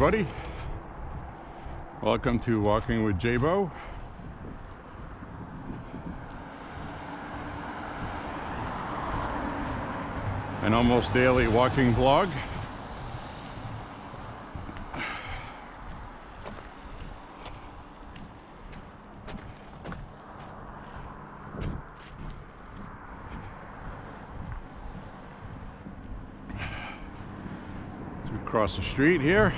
everybody. Welcome to Walking with J.Beau. An almost daily walking blog. Across the street here.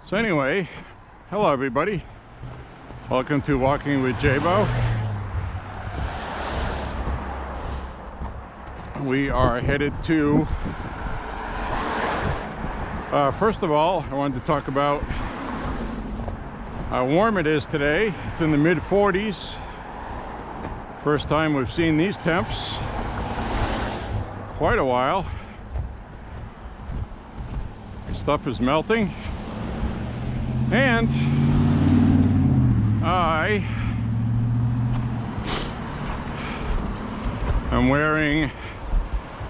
So anyway, hello everybody. Welcome to Walking with J.Beau. We are headed to, first of all, I wanted to talk about how warm it is today. It's in the mid-40s. First time we've seen these temps. Quite a while. Stuff is melting. And I am wearing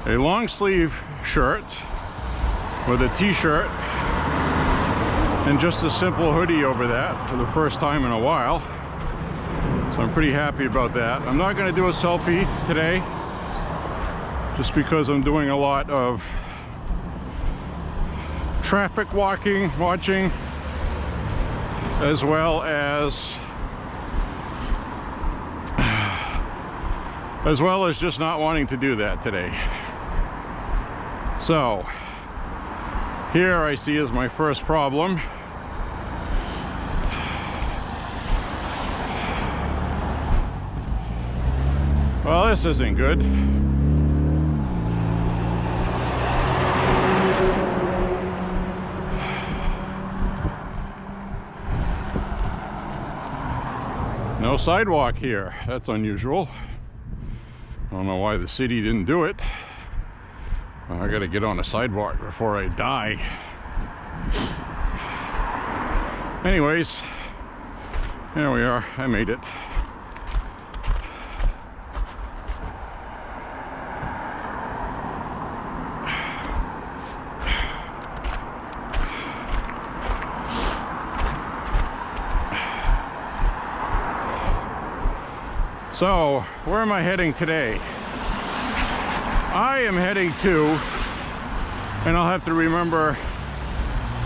a long sleeve shirt with a t-shirt and just a simple hoodie over that for the first time in a while. So I'm pretty happy about that. I'm not going to do a selfie today just because I'm doing a lot of traffic watching, as well as just not wanting to do that today. So here I see is my first problem. Well, this isn't good. No sidewalk here. That's unusual. I don't know why the city didn't do it. I gotta get on a sidewalk before I die. Anyways, here we are. I made it. So, where am I heading today? I am heading to, and I'll have to remember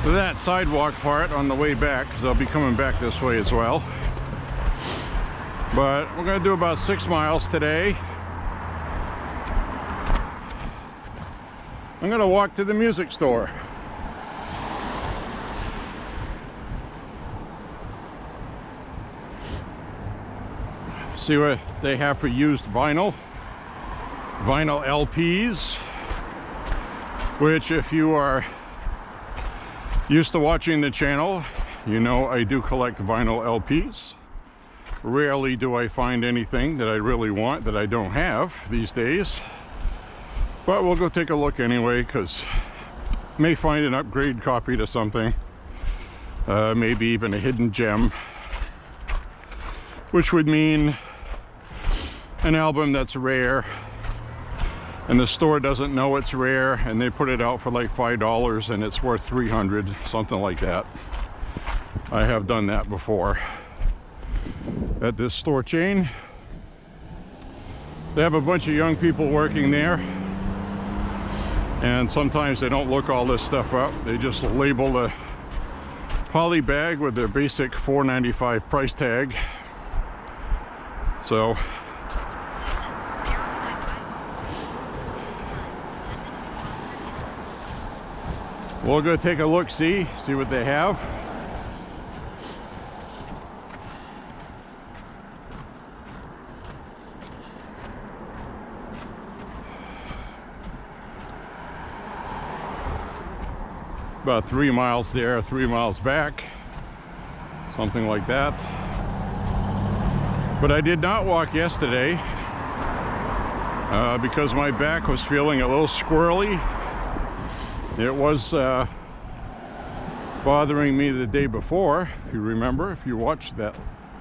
that sidewalk part on the way back because I'll be coming back this way as well. But we're going to do about 6 miles today. I'm going to walk to the music store. See what they have for used vinyl LPs, which if you are used to watching the channel, you know I do collect vinyl LPs. Rarely do I find anything that I really want that I don't have these days, but we'll go take a look anyway because may find an upgrade copy to something, maybe even a hidden gem, which would mean an album that's rare and the store doesn't know it's rare and they put it out for like $5 and it's worth $300, something like that. I have done that before at this store chain. They have a bunch of young people working there and sometimes they don't look all this stuff up. They just label the poly bag with their basic $4.95 price tag. So we'll go take a look, see what they have. about 3 miles there, 3 miles back, something like that. But I did not walk yesterday because my back was feeling a little squirrely. It was bothering me the day before, if you remember, if you watched that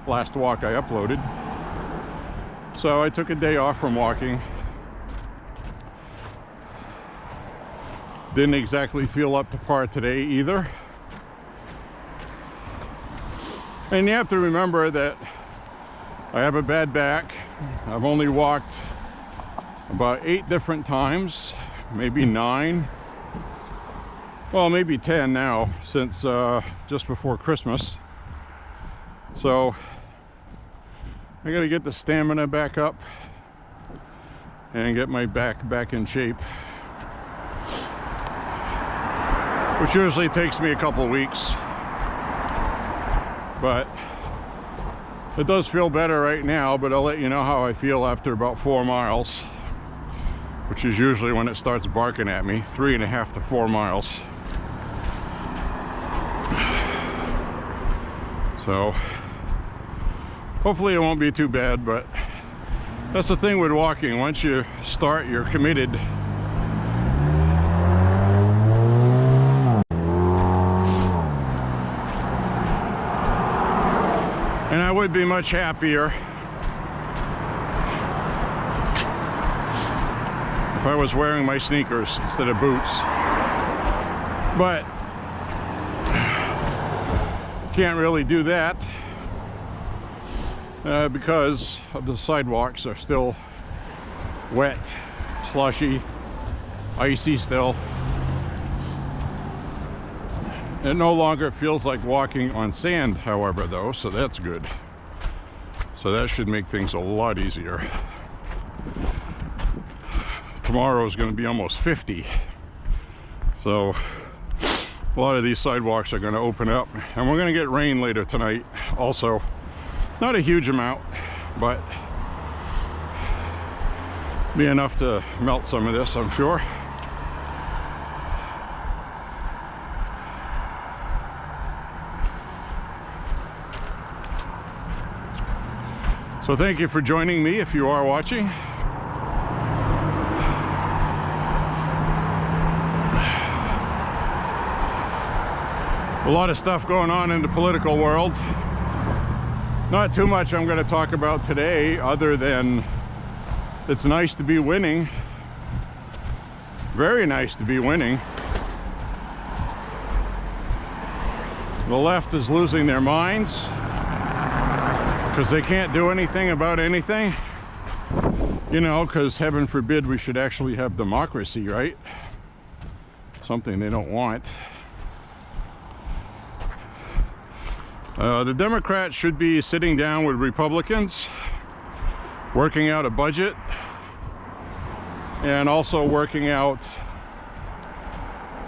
last walk I uploaded. So I took a day off from walking. Didn't exactly feel up to par today either. And you have to remember that I have a bad back. I've only walked about 8 different times, maybe 9. Well, maybe 10 now, since just before Christmas. So I gotta get the stamina back up and get my back in shape, which usually takes me a couple weeks. But it does feel better right now, but I'll let you know how I feel after about 4 miles, which is usually when it starts barking at me. 3.5 to 4 miles. So hopefully it won't be too bad, but that's the thing with walking. Once you start, you're committed. And I would be much happier if I was wearing my sneakers instead of boots. But can't really do that because the sidewalks are still wet, slushy, icy still. It no longer feels like walking on sand, however, though, so that's good. So that should make things a lot easier. Tomorrow is going to be almost 50. So a lot of these sidewalks are going to open up, and we're going to get rain later tonight also. Not a huge amount, but be enough to melt some of this, I'm sure. So thank you for joining me if you are watching. A lot of stuff going on in the political world. Not too much I'm going to talk about today, other than it's nice to be winning. Very nice to be winning. The left is losing their minds because they can't do anything about anything. You know, because heaven forbid we should actually have democracy, right? Something they don't want. The Democrats should be sitting down with Republicans, working out a budget, and also working out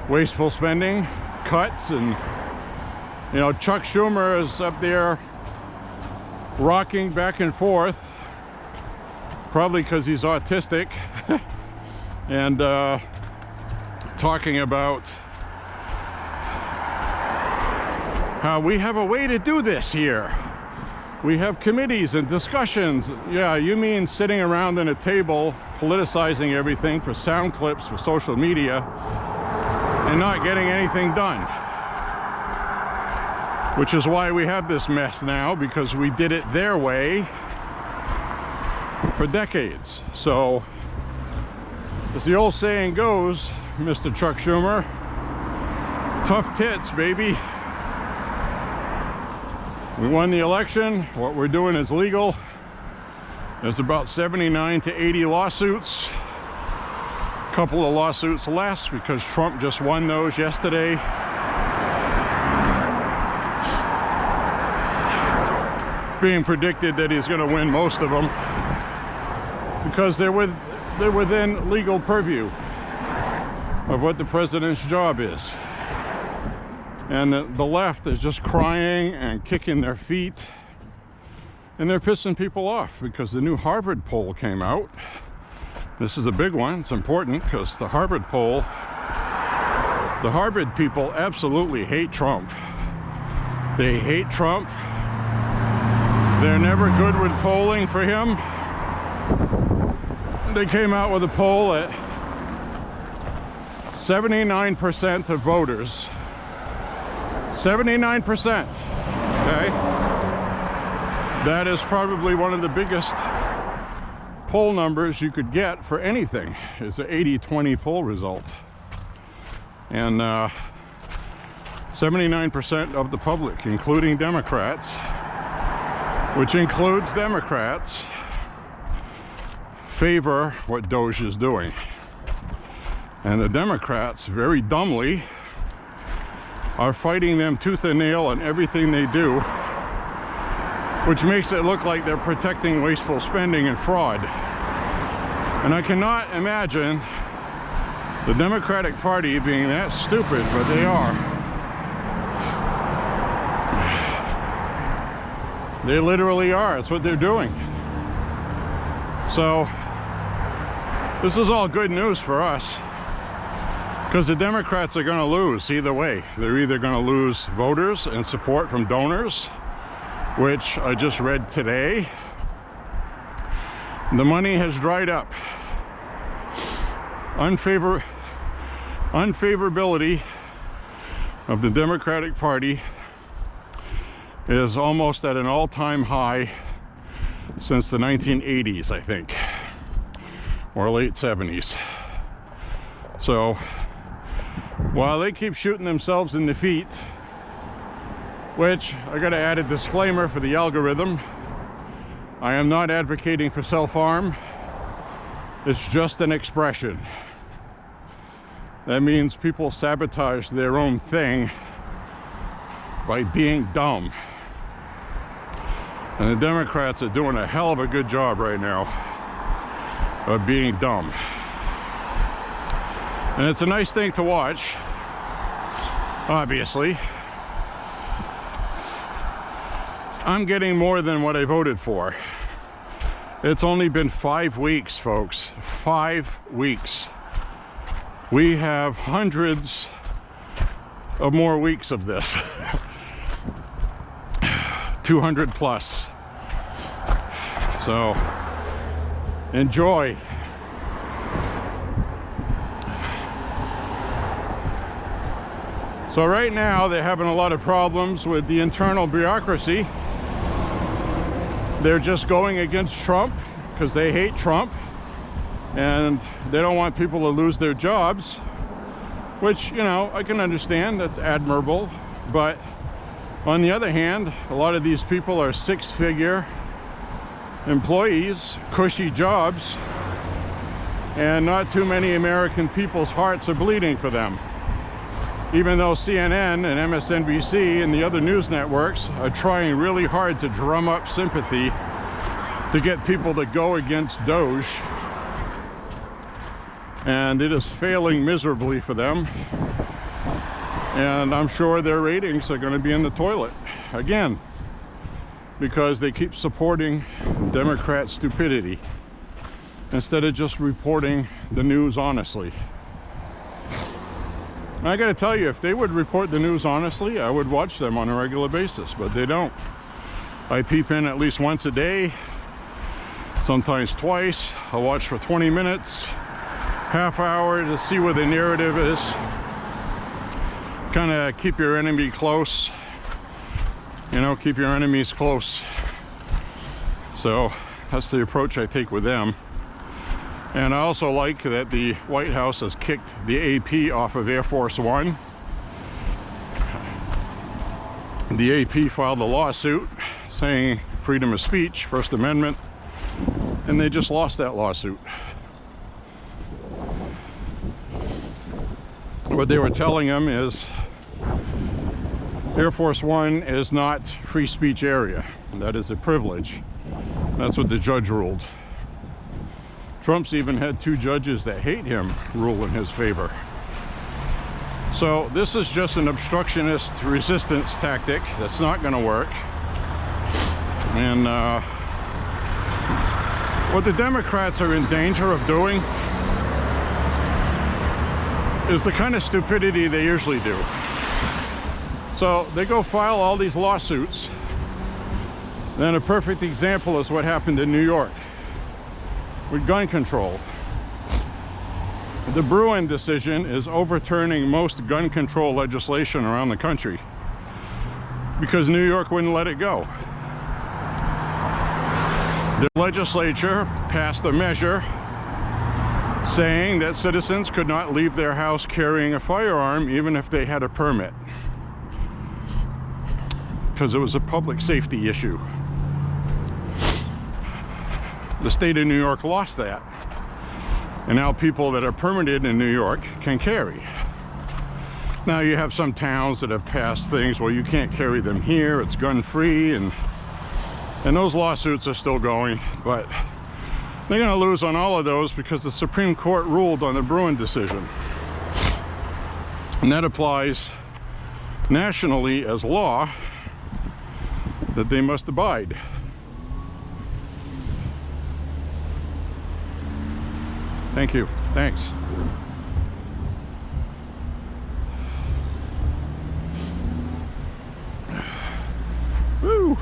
wasteful spending, cuts, and you know, Chuck Schumer is up there rocking back and forth, probably because he's autistic, and talking about how we have a way to do this here. We have committees and discussions. Yeah, you mean sitting around in a table politicizing everything for sound clips for social media and not getting anything done. Which is why we have this mess now, because we did it their way for decades. So, as the old saying goes, Mr. Chuck Schumer, tough tits, baby. We won the election. What we're doing is legal. There's about 79 to 80 lawsuits. A couple of lawsuits less because Trump just won those yesterday. It's being predicted that he's going to win most of them because they're within legal purview of what the president's job is. And the left is just crying and kicking their feet, and they're pissing people off because the new Harvard poll came out. This is a big one. It's important because the Harvard poll The Harvard people absolutely hate Trump. They hate Trump. They're never good with polling for him. They came out with a poll at 79% of voters. 79%. Okay? That is probably one of the biggest poll numbers you could get for anything. It's an 80-20 poll result. And 79% of the public, including Democrats, which includes Democrats, favor what Doge is doing. And the Democrats, very dumbly, are fighting them tooth and nail on everything they do, which makes it look like they're protecting wasteful spending and fraud. And I cannot imagine the Democratic Party being that stupid, but they are. They literally are. That's what they're doing. So this is all good news for us, because the Democrats are going to lose either way. They're either going to lose voters and support from donors, which I just read today. The money has dried up. Unfavorability of the Democratic Party is almost at an all-time high since the 1980s, I think, or late 70s. So while they keep shooting themselves in the feet, which I gotta add a disclaimer for the algorithm, I am not advocating for self-harm. It's just an expression. That means people sabotage their own thing by being dumb. And the Democrats are doing a hell of a good job right now of being dumb. And it's a nice thing to watch, obviously. I'm getting more than what I voted for. It's only been 5 weeks, folks. 5 weeks. We have hundreds of more weeks of this. 200 plus. So enjoy. So right now they're having a lot of problems with the internal bureaucracy. They're just going against Trump because they hate Trump, and they don't want people to lose their jobs, which, you know, I can understand. That's admirable. But on the other hand, a lot of these people are six-figure employees, cushy jobs, and not too many American people's hearts are bleeding for them. Even though CNN and MSNBC and the other news networks are trying really hard to drum up sympathy to get people to go against Doge, and it is failing miserably for them. And I'm sure their ratings are going to be in the toilet again, because they keep supporting Democrat stupidity instead of just reporting the news honestly. I gotta tell you, if they would report the news honestly, I would watch them on a regular basis, but they don't. I peep in at least once a day, sometimes twice. I'll watch for 20 minutes, half hour, to see what the narrative is. Kind of keep your enemy close, you know, keep your enemies close. So that's the approach I take with them. And I also like that the White House has kicked the AP off of Air Force One. The AP filed a lawsuit saying freedom of speech, First Amendment, and they just lost that lawsuit. What they were telling them is Air Force One is not free speech area. That is a privilege. That's what the judge ruled. Trump's even had 2 judges that hate him rule in his favor. So this is just an obstructionist resistance tactic that's not going to work. And what the Democrats are in danger of doing is the kind of stupidity they usually do. So they go file all these lawsuits. Then a perfect example is what happened in New York with gun control. The Bruin decision is overturning most gun control legislation around the country because New York wouldn't let it go. The legislature passed a measure saying that citizens could not leave their house carrying a firearm even if they had a permit, because it was a public safety issue. The state of New York lost that, and now people that are permitted in New York can carry. Now you have some towns that have passed things, well, you can't carry them here, it's gun-free, and those lawsuits are still going, but they're going to lose on all of those because the Supreme Court ruled on the Bruin decision. And that applies nationally as law that they must abide. Thank you. Thanks. Woo!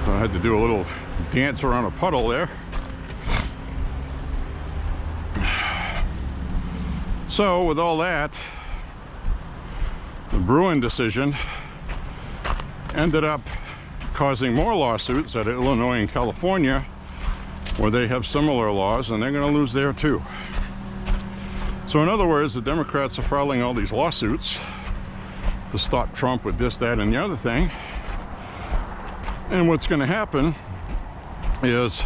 I had to do a little dance around a puddle there. So with all that, the Bruin decision ended up causing more lawsuits at Illinois and California, where they have similar laws, and they're going to lose there too. So in other words, the Democrats are filing all these lawsuits to stop Trump with this, that, and the other thing. And what's going to happen is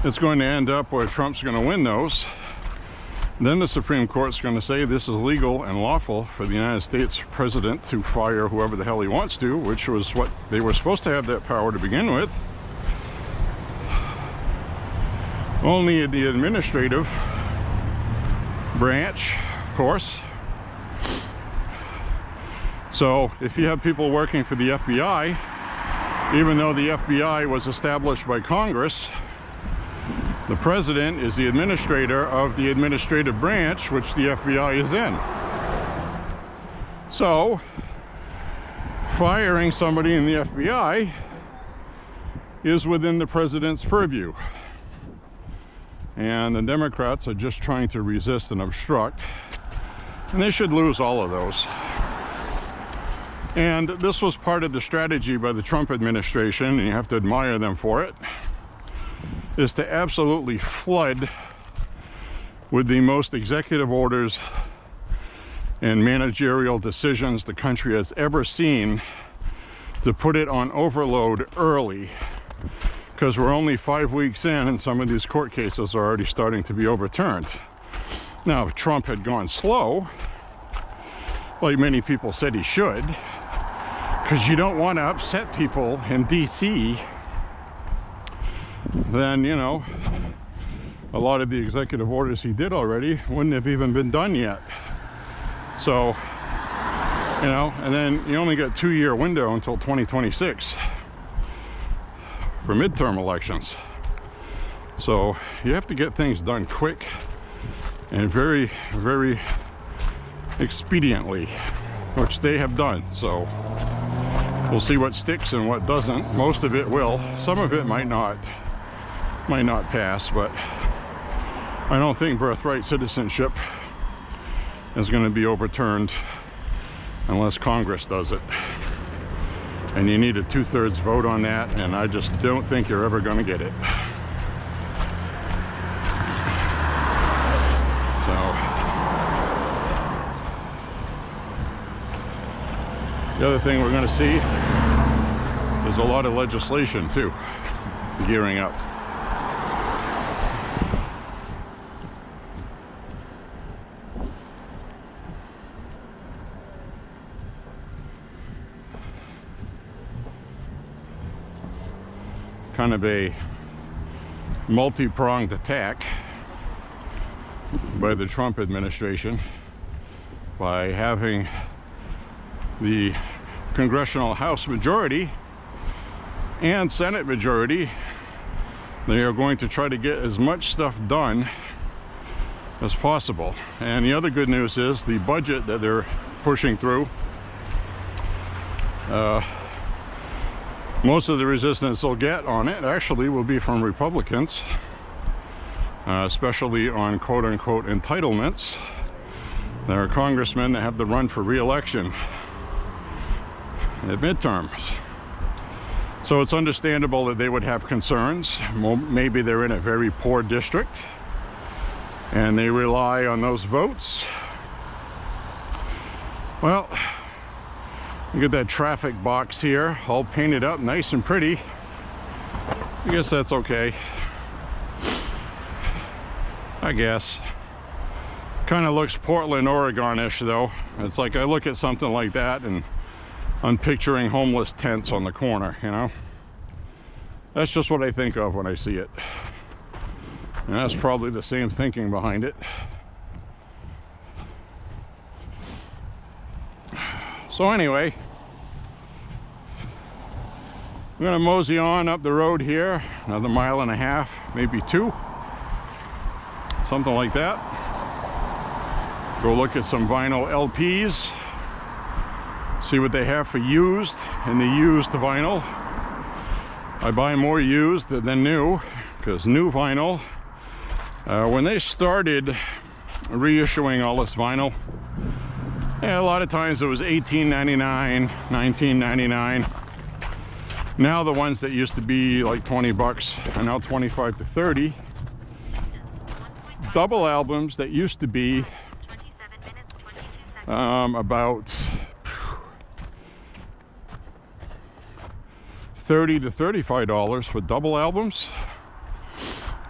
it's going to end up where Trump's going to win those. Then the Supreme Court's going to say this is legal and lawful for the United States president to fire whoever the hell he wants to, which was what they were supposed to have that power to begin with. Only the administrative branch, of course. So if you have people working for the FBI, even though the FBI was established by Congress, the president is the administrator of the administrative branch, which the FBI is in. So, firing somebody in the FBI is within the president's purview. And the Democrats are just trying to resist and obstruct. And they should lose all of those. And this was part of the strategy by the Trump administration, and you have to admire them for it, is to absolutely flood with the most executive orders and managerial decisions the country has ever seen, to put it on overload early, because we're only 5 weeks in and some of these court cases are already starting to be overturned. Now, if Trump had gone slow, like many people said he should, because you don't want to upset people in DC, then, you know, a lot of the executive orders he did already wouldn't have even been done yet. So, you know, and then you only got a 2-year window until 2026 for midterm elections. So you have to get things done quick and very, very expediently, which they have done. So we'll see what sticks and what doesn't. Most of it will. Some of it might not pass, but I don't think birthright citizenship is going to be overturned unless Congress does it. And you need a 2/3 vote on that, and I just don't think you're ever going to get it. So the other thing we're going to see is a lot of legislation too, gearing up. Kind of a multi-pronged attack by the Trump administration by having the congressional House majority and Senate majority, they are going to try to get as much stuff done as possible. And the other good news is the budget that they're pushing through, most of the resistance they'll get on it actually will be from Republicans, especially on quote-unquote entitlements. There are congressmen that have to run for re-election at midterms. So it's understandable that they would have concerns. Maybe they're in a very poor district and they rely on those votes. Well, look at that traffic box here, all painted up nice and pretty. I guess that's okay. I guess. Kind of looks Portland, Oregon-ish though. It's like I look at something like that and I'm picturing homeless tents on the corner, you know? That's just what I think of when I see it. And that's probably the same thinking behind it. So anyway, I'm gonna mosey on up the road here, another 1.5 miles, maybe 2, something like that. Go look at some vinyl LPs, see what they have for used in the used vinyl. I buy more used than new, because new vinyl, when they started reissuing all this vinyl, yeah, a lot of times it was $18.99, $19.99. Now the ones that used to be like 20 bucks are now 25 to 30. Double albums that used to be about $30 to $35 for double albums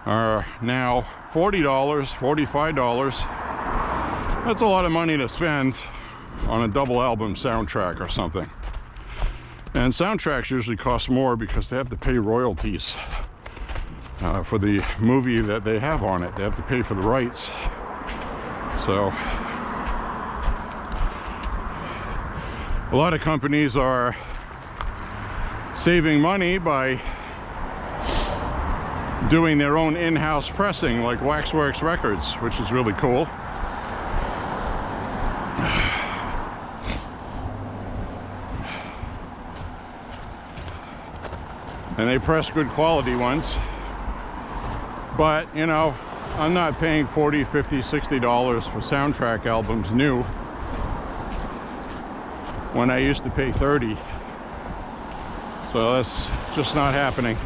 are now $40, $45. That's a lot of money to spend on a double album soundtrack or something. And soundtracks usually cost more because they have to pay royalties for the movie that they have on it. They have to pay for the rights. So a lot of companies are saving money by doing their own in-house pressing, like Waxworks Records, which is really cool. And they press good quality ones. But, you know, I'm not paying $40, $50, $60 for soundtrack albums new when I used to pay $30. So that's just not happening.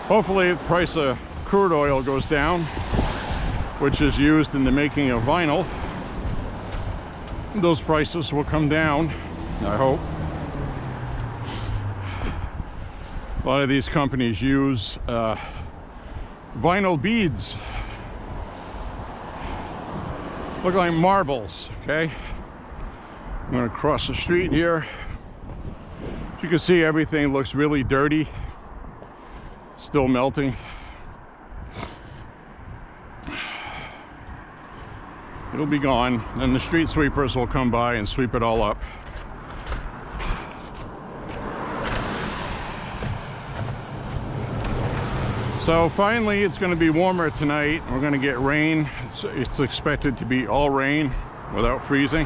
Hopefully the price of crude oil goes down, which is used in the making of vinyl. Those prices will come down, I hope. A lot of these companies use vinyl beads. Look like marbles, okay? I'm gonna cross the street here. As you can see, everything looks really dirty. It's still melting. It'll be gone. Then the street sweepers will come by and sweep it all up. So finally, it's going to be warmer tonight. We're going to get rain. It's expected to be all rain without freezing,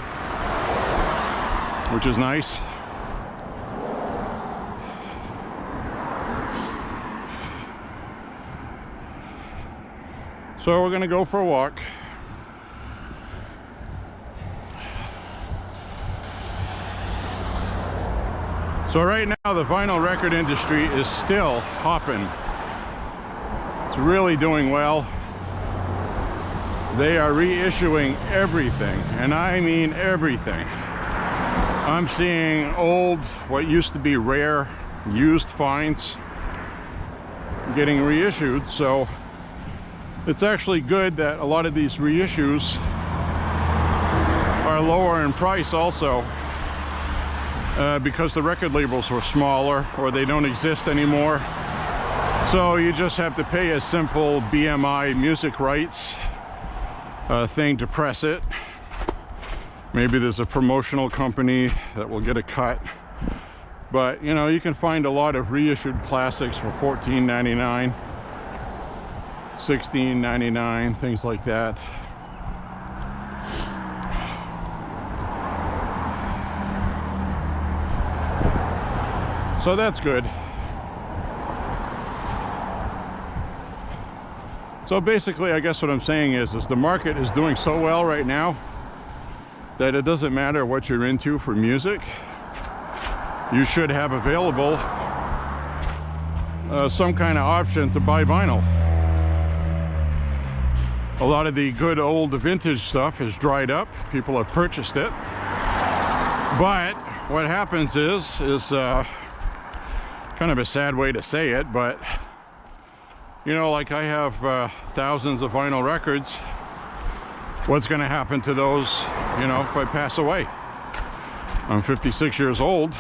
which is nice. So we're going to go for a walk. So right now the vinyl record industry is still hopping. It's really doing well. They are reissuing everything, and I mean everything. I'm seeing old, what used to be rare, used finds getting reissued. So it's actually good that a lot of these reissues are lower in price also, because the record labels were smaller or they don't exist anymore. So you just have to pay a simple BMI music rights thing to press it. Maybe there's a promotional company that will get a cut. But you know, you can find a lot of reissued classics for $14.99, $16.99, things like that. So that's good. So basically, I guess what I'm saying is the market is doing so well right now that it doesn't matter what you're into for music. You should have available some kind of option to buy vinyl. A lot of the good old vintage stuff has dried up. People have purchased it. But what happens is kind of a sad way to say it, but you know, like I have thousands of vinyl records. What's going to happen to those, you know, if I pass away? I'm 56 years old.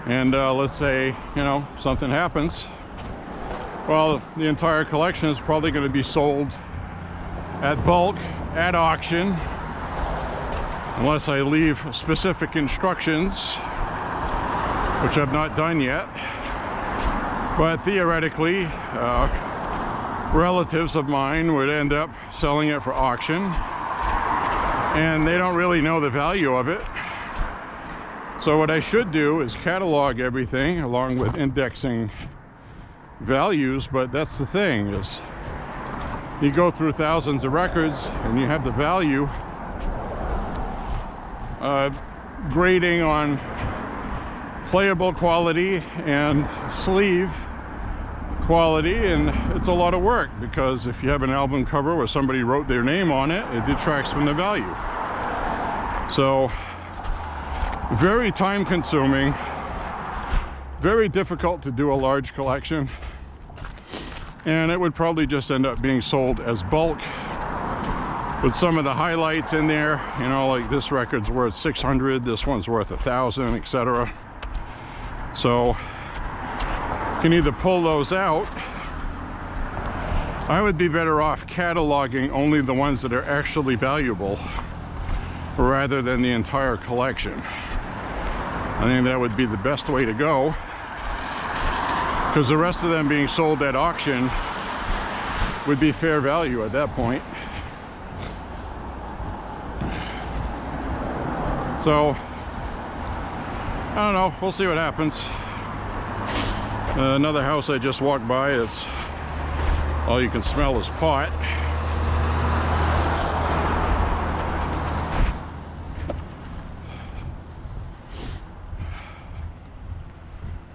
And let's say, you know, something happens. Well, the entire collection is probably going to be sold at bulk, at auction, unless I leave specific instructions, which I've not done yet. But theoretically, relatives of mine would end up selling it for auction, and they don't really know the value of it. So what I should do is catalog everything along with indexing values. But that's the thing, is you go through thousands of records and you have the value grading on playable quality and sleeve quality, and it's a lot of work, because if you have an album cover where somebody wrote their name on it, it detracts from the value. So very time consuming, very difficult to do a large collection, and it would probably just end up being sold as bulk with some of the highlights in there, you know, like this record's worth 600, this one's worth 1,000, etc. So you can either pull those out. I would be better off cataloging only the ones that are actually valuable rather than the entire collection. I think that would be the best way to go, because the rest of them being sold at auction would be fair value at that point. So I don't know, we'll see what happens. Another house I just walked by, it's all you can smell is pot.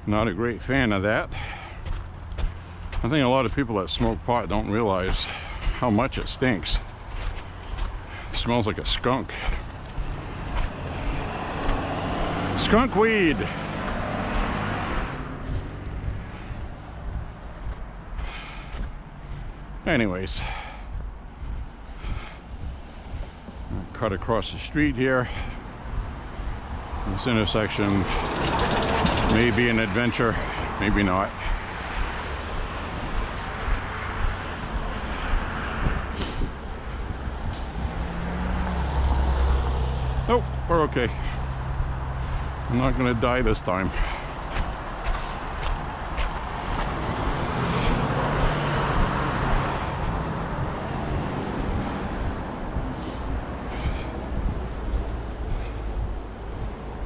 Not a great fan of that. I think a lot of people that smoke pot don't realize how much it stinks. It smells like a skunk. Skunk weed. Anyways, I'll cut across the street here. This intersection may be an adventure, maybe not. Oh, we're okay. I'm not gonna die this time.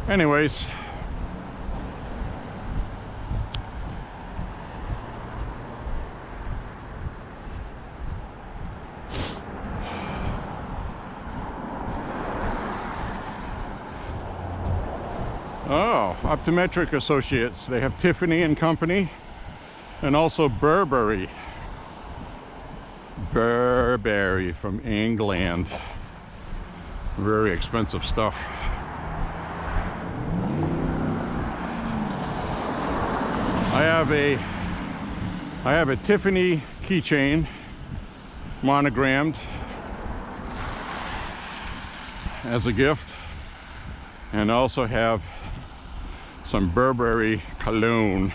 Anyways, oh, Optometric Associates. They have Tiffany and Company, and also Burberry. Burberry from England. Very expensive stuff. I have a Tiffany keychain, monogrammed, as a gift, and also have some Burberry cologne,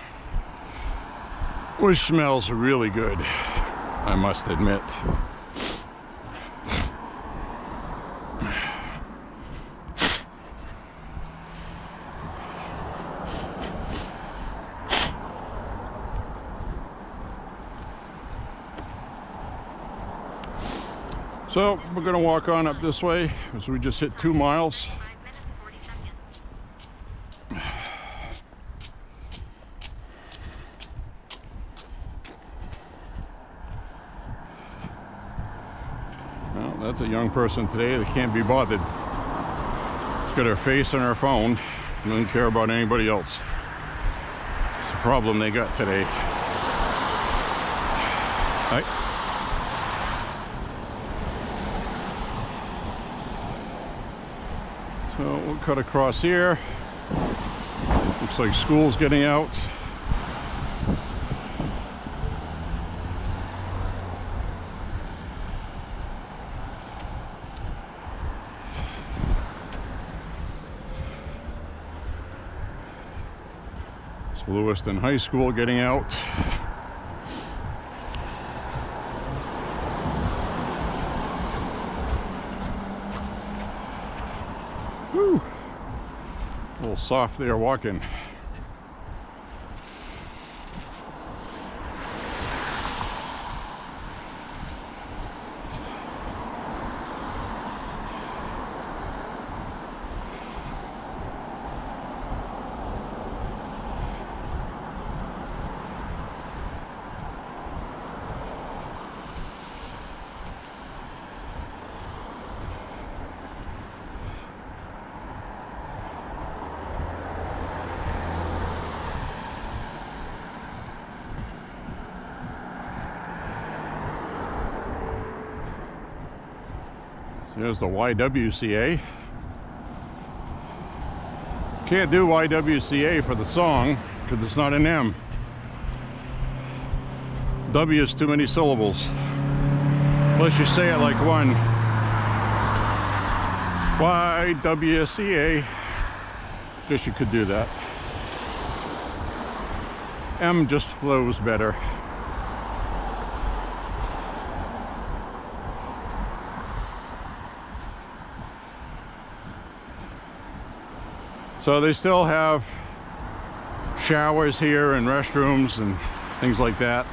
which smells really good, I must admit. So we're gonna walk on up this way as we just hit 2 miles. Well, that's a young person today that can't be bothered. She's got her face on her phone and doesn't care about anybody else. It's a problem they got today. Hi. So we'll cut across here. Looks like school's getting out. It's Lewiston High School getting out. Whew. A little soft there walking. There's the YWCA. Can't do YWCA for the song because it's not an M. W is too many syllables. Unless you say it like one. YWCA. Guess you could do that. M just flows better. So they still have showers here and restrooms and things like that.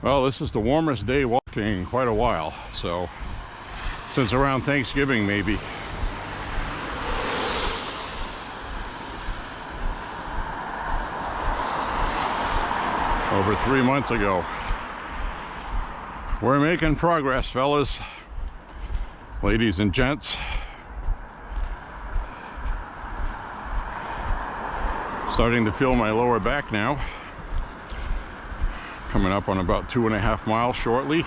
Well, this is the warmest day walking in quite a while, so since around Thanksgiving maybe. Over 3 months ago. We're making progress, fellas, ladies and gents. Starting to feel my lower back now. Coming up on about 2.5 miles shortly.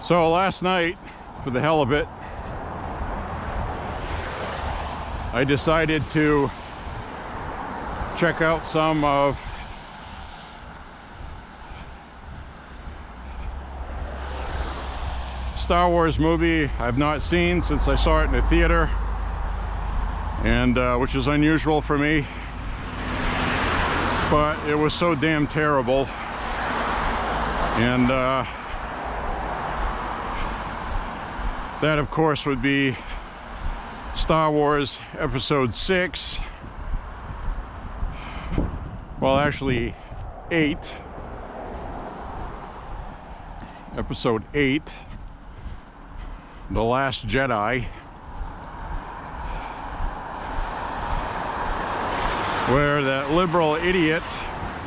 So last night, for the hell of it, I decided to check out some of Star Wars movie I've not seen since I saw it in the theater, and which is unusual for me, but it was so damn terrible. And that of course would be Star Wars Episode 6. Well, actually 8. Episode 8. The Last Jedi, where that liberal idiot,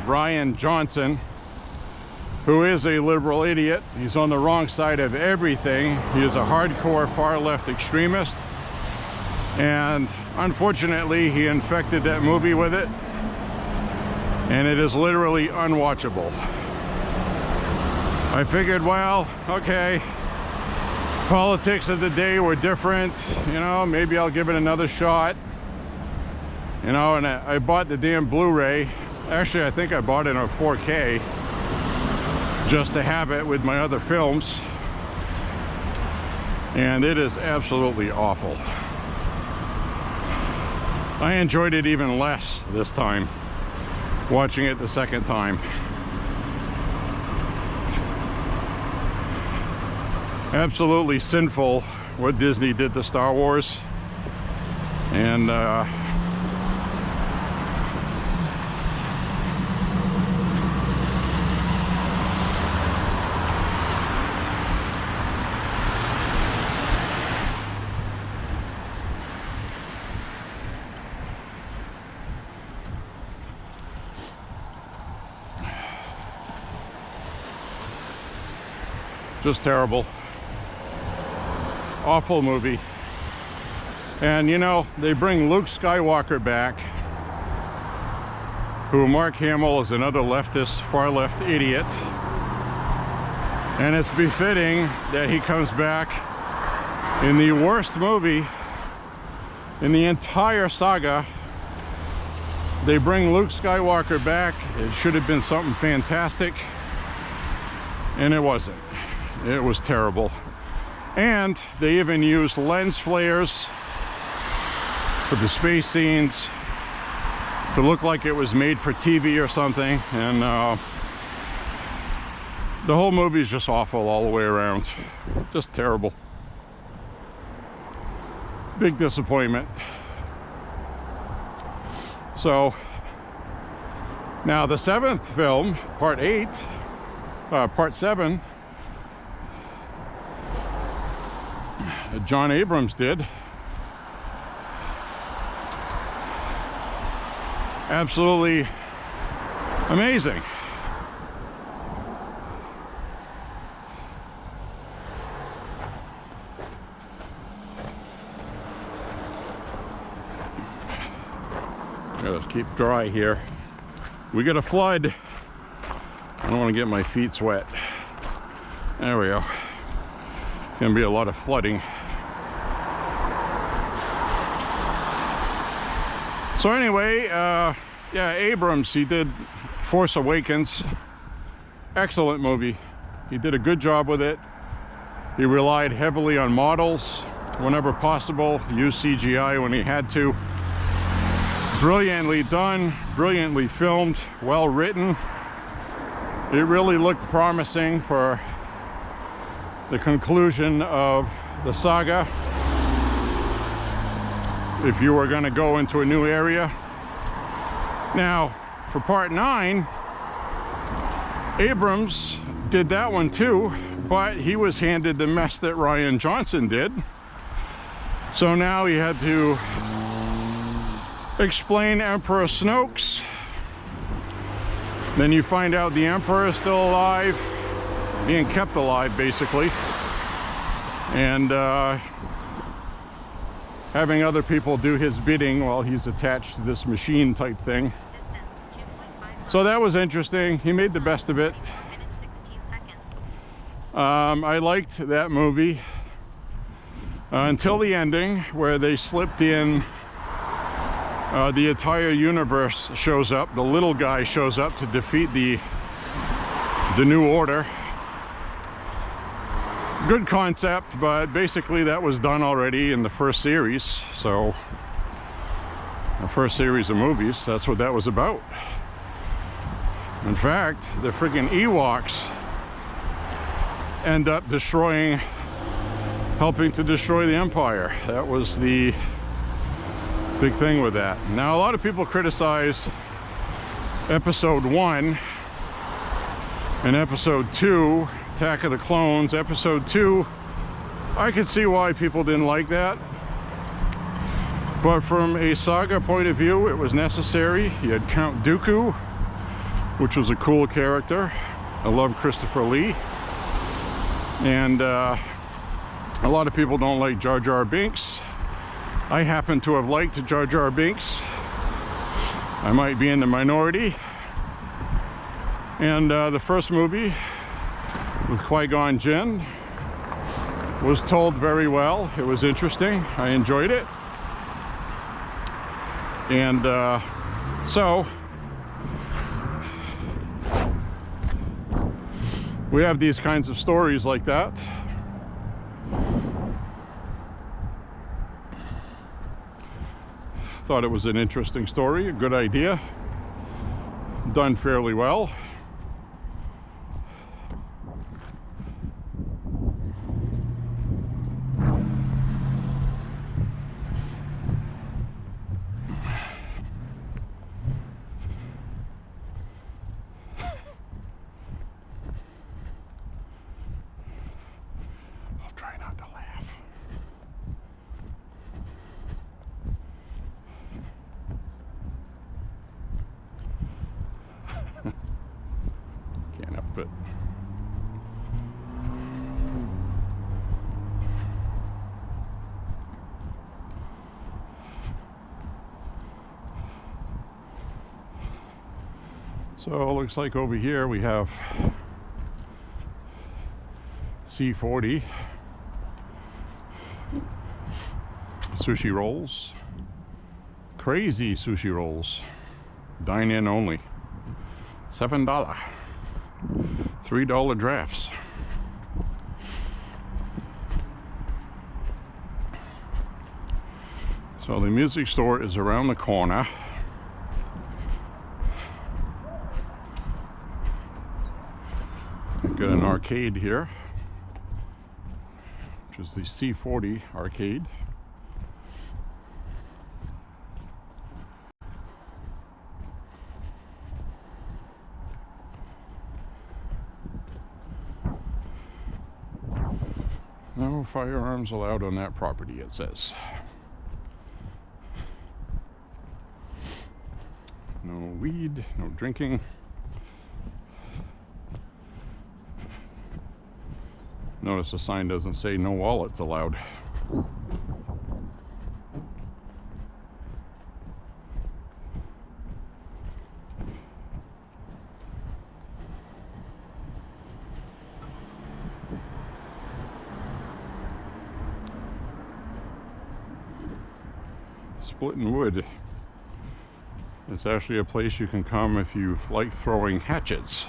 Rian Johnson, who is a liberal idiot, he's on the wrong side of everything. He is a hardcore far-left extremist, and unfortunately he infected that movie with it, and it is literally unwatchable. I figured, well, okay, politics of the day were different, you know, maybe I'll give it another shot. You know, and I bought the damn Blu-ray. Actually, I think I bought it on 4K just to have it with my other films. And it is absolutely awful. I enjoyed it even less this time, watching it the second time. Absolutely sinful what Disney did to Star Wars. And just terrible. Awful movie. And you know, they bring Luke Skywalker back, who Mark Hamill is another leftist, far left idiot. And it's befitting that he comes back in the worst movie in the entire saga. They bring Luke Skywalker back. It should have been something fantastic, and it wasn't. It was terrible. And they even used lens flares for the space scenes to look like it was made for TV or something. And the whole movie is just awful all the way around. Just terrible. Big disappointment. So now the seventh film, part 7, John Abrams did. Absolutely amazing. Gotta keep dry here. We got a flood. I don't want to get my feet wet. There we go. Gonna be a lot of flooding. So anyway, yeah, Abrams, he did Force Awakens. Excellent movie. He did a good job with it. He relied heavily on models whenever possible, used CGI when he had to. Brilliantly done, brilliantly filmed, well written. It really looked promising for the conclusion of the saga. If you were going to go into a new area. Now, for part 9, Abrams did that one too, but he was handed the mess that Rian Johnson did. So now he had to explain Emperor Snoke's. Then you find out the Emperor is still alive, being kept alive basically, and having other people do his bidding while he's attached to this machine type thing. So that was interesting. He made the best of it. I liked that movie until the ending, where they slipped in the entire universe shows up. The little guy shows up to defeat the New Order. Good concept, but basically that was done already in the first series. So the first series of movies, that's what that was about. In fact, the freaking Ewoks end up helping to destroy the Empire. That was the big thing with that. Now, a lot of people criticize episode 1 and episode 2, Attack of the Clones. Episode 2, I could see why people didn't like that, but from a saga point of view, it was necessary. You had Count Dooku, which was a cool character. I love Christopher Lee. And a lot of people don't like Jar Jar Binks. I happen to have liked Jar Jar Binks. I might be in the minority. And the first movie with Qui-Gon Jinn was told very well. It was interesting. I enjoyed it. And so we have these kinds of stories like that. Thought it was an interesting story, a good idea, done fairly well. I'll try not to laugh. Can't help it. So it looks like over here we have C40 sushi rolls. Crazy sushi rolls. Dine in only. $7. $3 drafts. So the music store is around the corner. We've got an arcade here, which is the C40 arcade. No firearms allowed on that property, it says. No weed, no drinking. Notice the sign doesn't say no wallets allowed. Splitting Wood. It's actually a place you can come if you like throwing hatchets.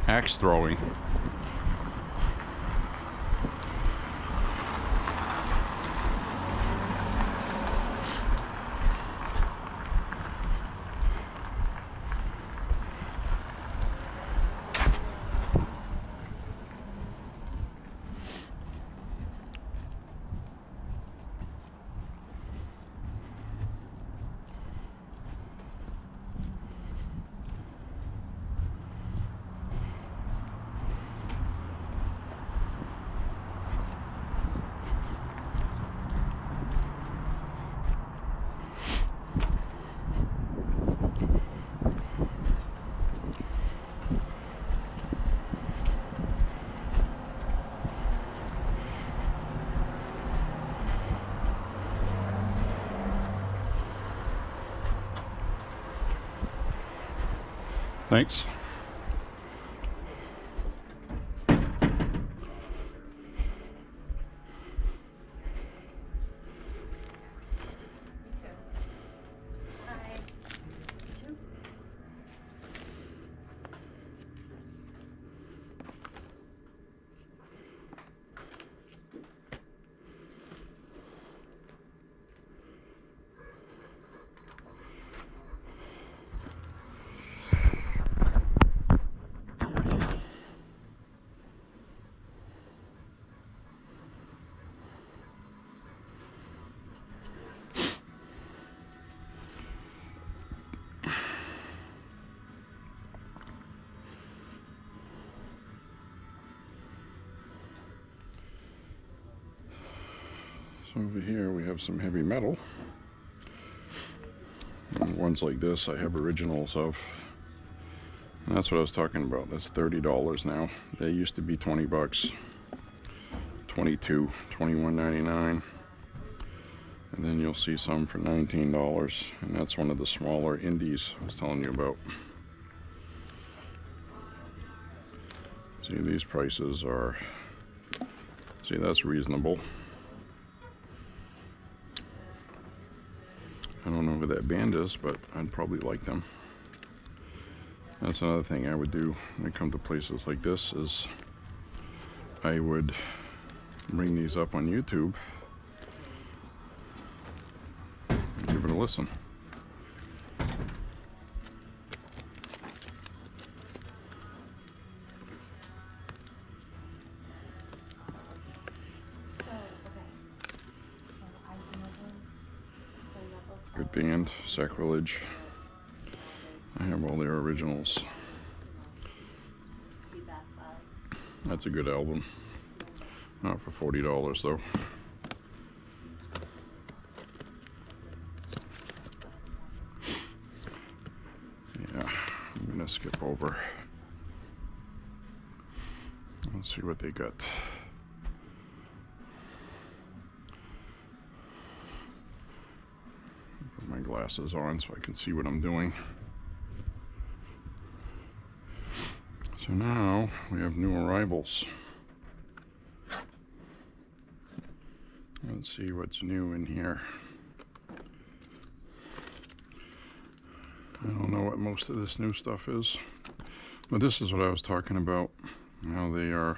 Axe throwing. Thanks. So over here we have some heavy metal. And ones like this I have originals of. And that's what I was talking about. That's $30 now. They used to be 20 bucks. 22, $21.99. And then you'll see some for $19. And that's one of the smaller indies I was telling you about. So See, these prices are, see, that's reasonable. I don't know who that band is, but I'd probably like them. That's another thing I would do when I come to places like this, is I would bring these up on YouTube and give it a listen. Good band, Sacrilege. I have all their originals. That's a good album. Not for $40 though. Yeah, I'm gonna skip over. Let's see what they got. Put my glasses on so I can see what I'm doing. So now we have new arrivals. Let's see what's new in here. I don't know what most of this new stuff is, but this is what I was talking about. How they are.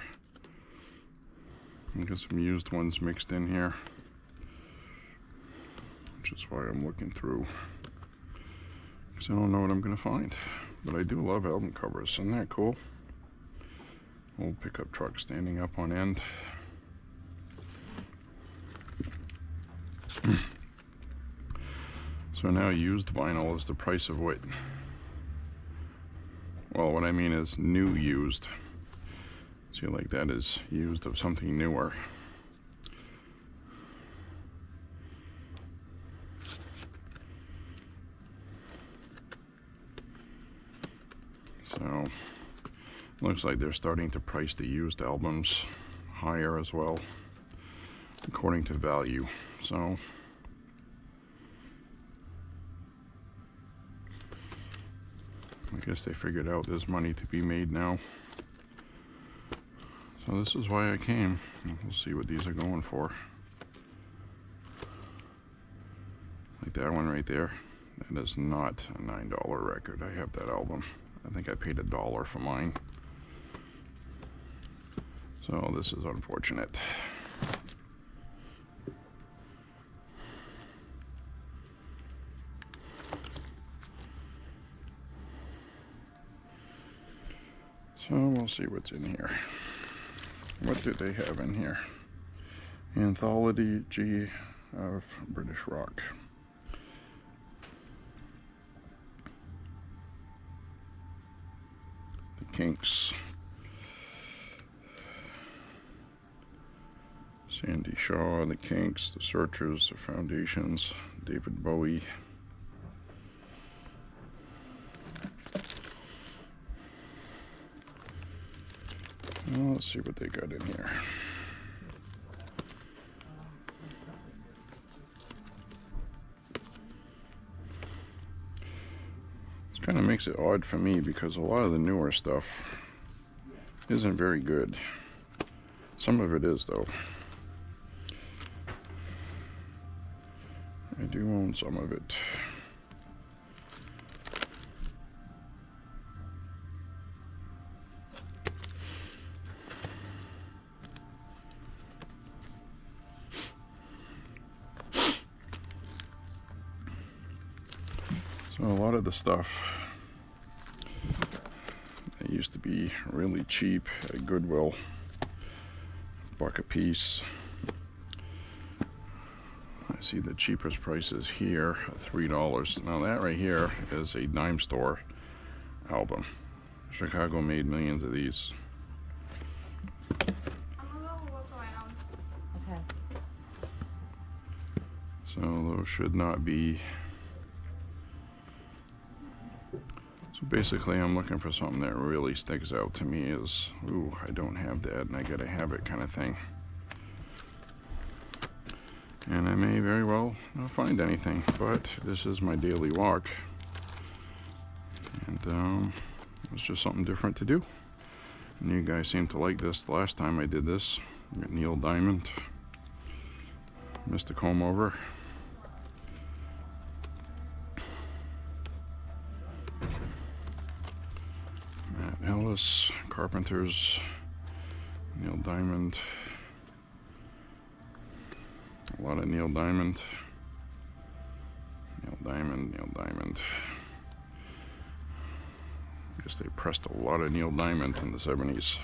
I got some used ones mixed in here, which is why I'm looking through, because I don't know what I'm going to find. But I do love album covers. Isn't that cool? Old pickup truck standing up on end. So now used vinyl is the price of what? Well, what I mean is new used. See, like that is used of something newer. So looks like they're starting to price the used albums higher as well, according to value. So I guess they figured out there's money to be made now. So this is why I came. We'll see what these are going for. Like that one right there. That is not a $9 record. I have that album. I think I paid $1 for mine. So this is unfortunate. So we'll see what's in here. What do they have in here? Anthology of British rock. The Kinks. Sandy Shaw, The Kinks, The Searchers, The Foundations, David Bowie. Well, let's see what they got in here. This kind of makes it odd for me because a lot of the newer stuff isn't very good. Some of it is though. I do own some of it. So a lot of the stuff that used to be really cheap at Goodwill, $1 a piece. I see the cheapest prices here at $3. Now that right here is a dime store album. Chicago made millions of these. I'm gonna go walk around. Okay. So those should not be. So basically I'm looking for something that really sticks out to me is, ooh, I don't have that and I gotta have it kind of thing. And I may very well not find anything, but this is my daily walk. And it's just something different to do. And you guys seemed to like this the last time I did this. Got Neil Diamond. Missed a comb over. Matt Ellis, Carpenters, Neil Diamond. A lot of Neil Diamond. Neil Diamond, Neil Diamond. I guess they pressed a lot of Neil Diamond in the 70s.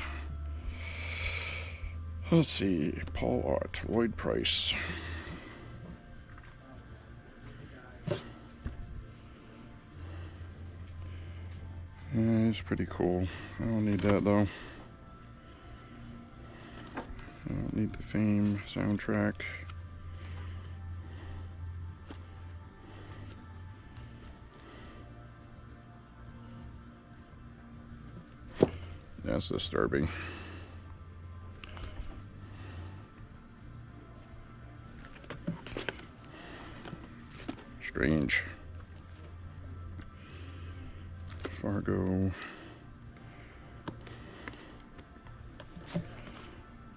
Let's see, Paul Ott, Lloyd Price. Yeah, he's pretty cool. I don't need that though. I don't need the Fame soundtrack. That's disturbing. Strange. Fargo.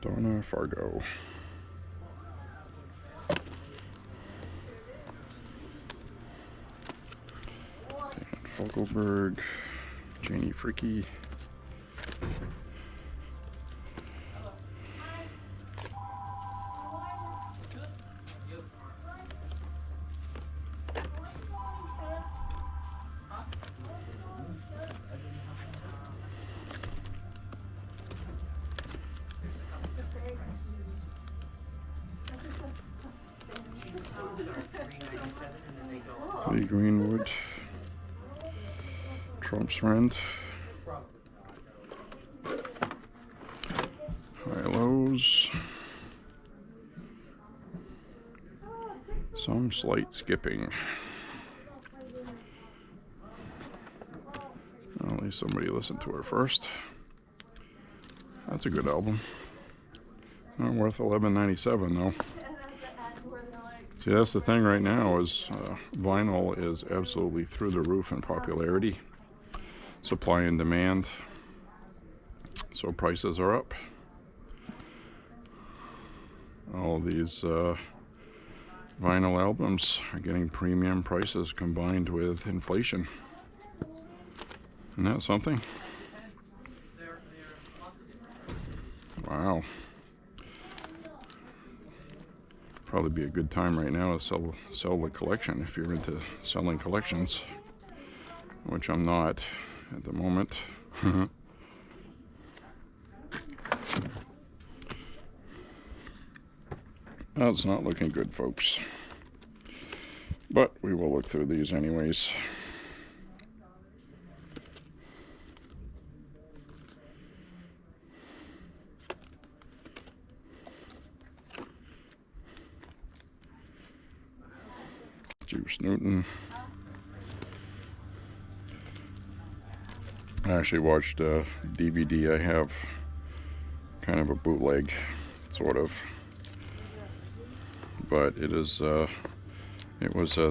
Donna Fargo. Dan Fogelberg. Janie Fricke. Lee Greenwood, Trump's Friend, High Lows, Some Slight Skipping. Well, at least somebody listened to her first. That's a good album. Not worth $11.97 though. See, that's the thing right now is vinyl is absolutely through the roof in popularity. Supply and demand. So prices are up. All these vinyl albums are getting premium prices combined with inflation. Isn't that something? Wow. Probably be a good time right now to sell the collection if you're into selling collections, which I'm not at the moment. That's not looking good, folks, but we will look through these anyways. Juice Newton. I actually watched a DVD. I have kind of a bootleg, sort of, but it was a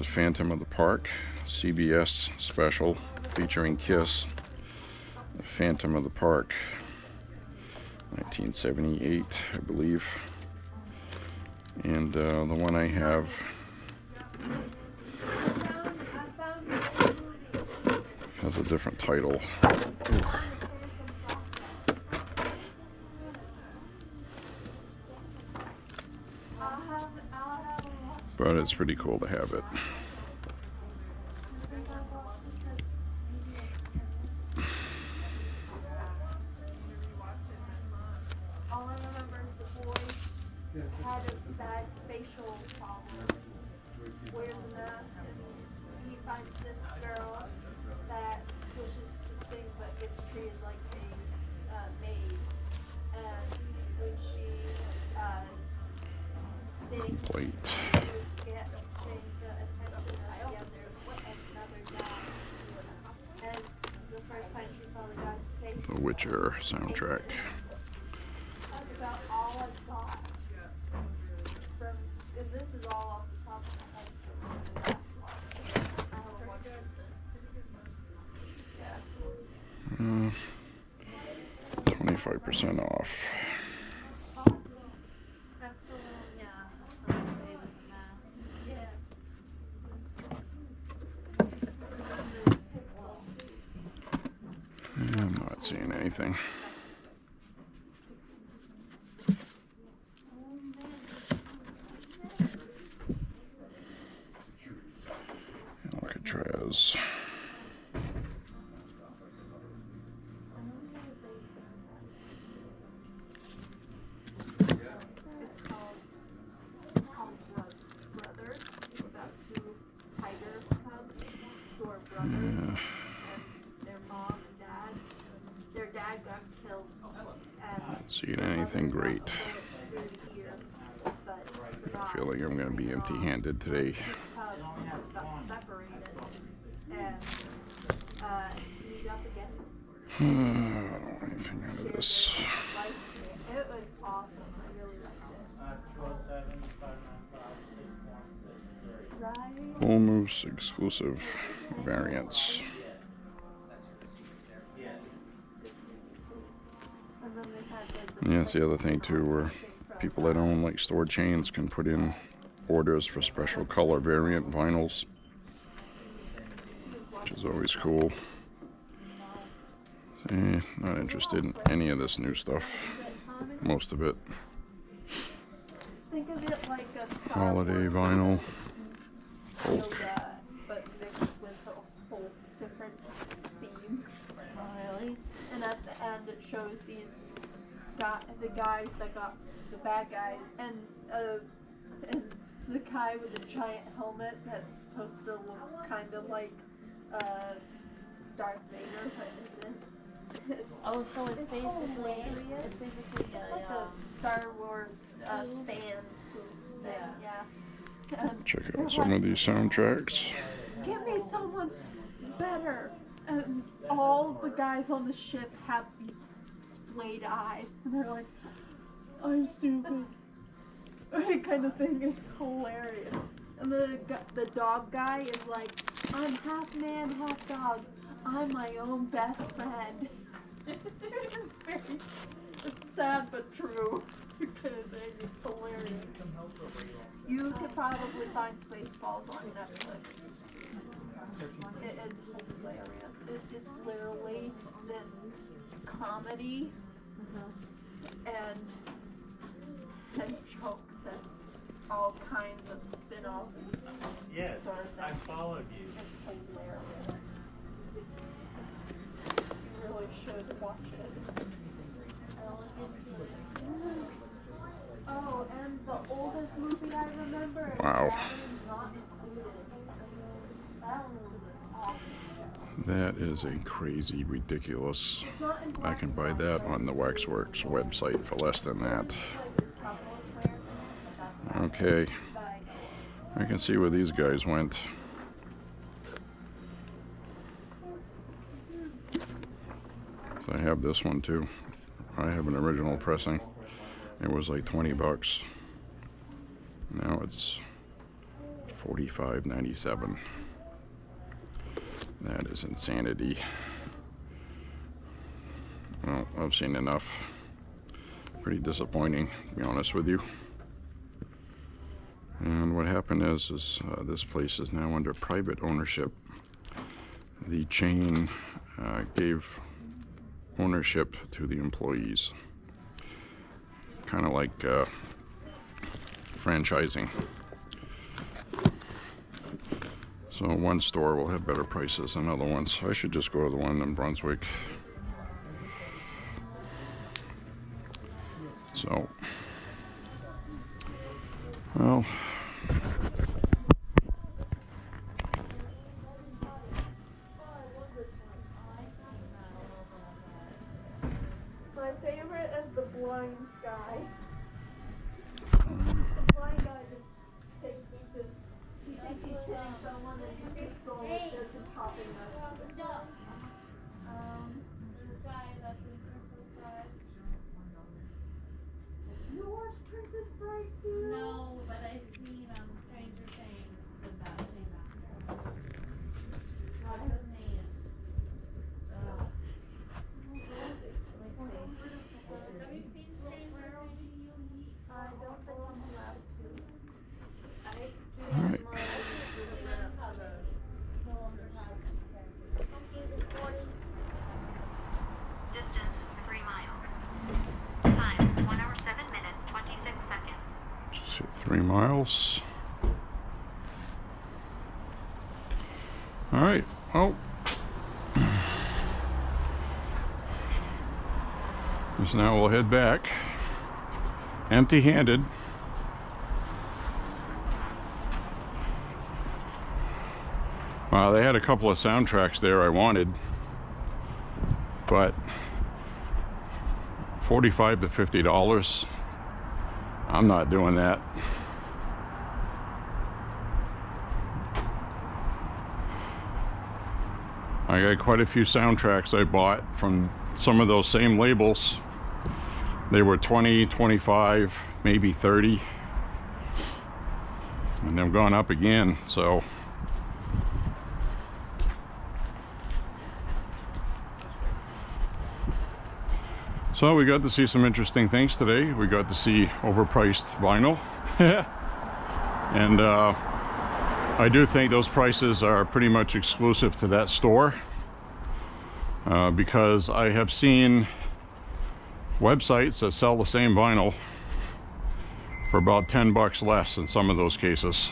Phantom of the Park CBS special featuring Kiss. The Phantom of the Park, 1978, I believe, and the one I have has a different title. Ooh. But it's pretty cool to have it. All I remember is the boy had a bad facial problem, wears a mask, and he finds this girl that wishes to sing but gets treated like a maid. And when she sings, Plate. she gets the attention of the another guy. And the first time she saw the guy's face, The Witcher soundtrack. about all I've got from, and this is all off the top of my head. I haven't watched it since. Yeah. 25% off. Awesome. Absolutely, yeah. That's what I say with the mask. Yeah. I'm not seeing anything. Alcatraz. Brothers. It's about two tiger cubs who are brothers, and their mom and dad. Their dad got killed, and Not seeing anything great. I feel like I'm going to be empty-handed today. Cubs got separated and meet up again. I don't want anything out of this. It was awesome. I really liked it. Right? Bull Moose exclusive variants. And then they had Yeah, that's the other thing too, where people that own like store chains can put in orders for special color variant vinyls, which is always cool. Not interested in any of this new stuff. Most of it. Think of it like a Star Holiday Wars vinyl. Hulk. but mixed with a whole different theme. Really? And at the end it shows these the guys that got the bad guys and the guy with the giant helmet that's supposed to look kind of like Darth Vader, but isn't. Oh, so it's basically hilarious. it's basically It's like a Star Wars fan thing, yeah. Check out some of these soundtracks. Give me someone better. And all the guys on the ship have these splayed eyes, and they're like, "I'm stupid," kind of thing. It's hilarious. And the dog guy is like, "I'm half man, half dog. I'm my own best friend." It's sad but true. Kind of thing. It's hilarious. You could probably find Spaceballs on Netflix. It is hilarious. It's literally this comedy and jokes and all kinds of spin-offs. Yes, sort of I thing. followed you. It's hilarious. You really should watch it. Oh, and the oldest movie I remember is Wow. Batteries Not Included. That one was awesome. That is a crazy, ridiculous. I can buy that on the Waxworks website for less than that. Okay. I can see where these guys went. So I have this one too. I have an original pressing. It was like 20 bucks. Now it's $45.97. That is insanity. Well, I've seen enough. Pretty disappointing, to be honest with you. And what happened is this place is now under private ownership. The chain gave ownership to the employees. Kind of like franchising. So one store will have better prices than other ones. I should just go to the one in Brunswick. So, well, My favorite is the blind guy. The blind guy just takes this, he thinks he's hitting someone and he keeps going like this and popping up. the guy that's in Princess Bride. You watch Princess Bride too? No, but I've seen Stranger Things with that same actor. What's his name? 3 miles. All right. Oh. So now we'll head back empty-handed. They had a couple of soundtracks there I wanted, but $45 to $50, I'm not doing that. I got quite a few soundtracks I bought from some of those same labels. They were 20, 25, maybe 30, and they've gone up again. So we got to see some interesting things today. We got to see overpriced vinyl. And I do think those prices are pretty much exclusive to that store, because I have seen websites that sell the same vinyl for about 10 bucks less in some of those cases.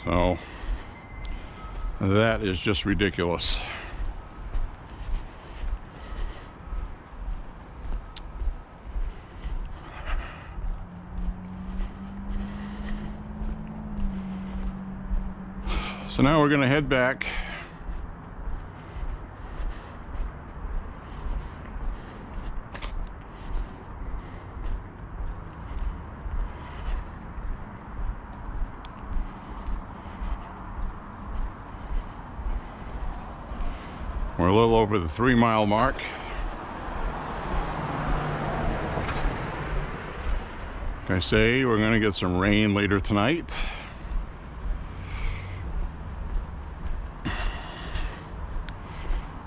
So that is just ridiculous. So now we're going to head back. We're a little over the 3 mile mark. Like I say, we're going to get some rain later tonight.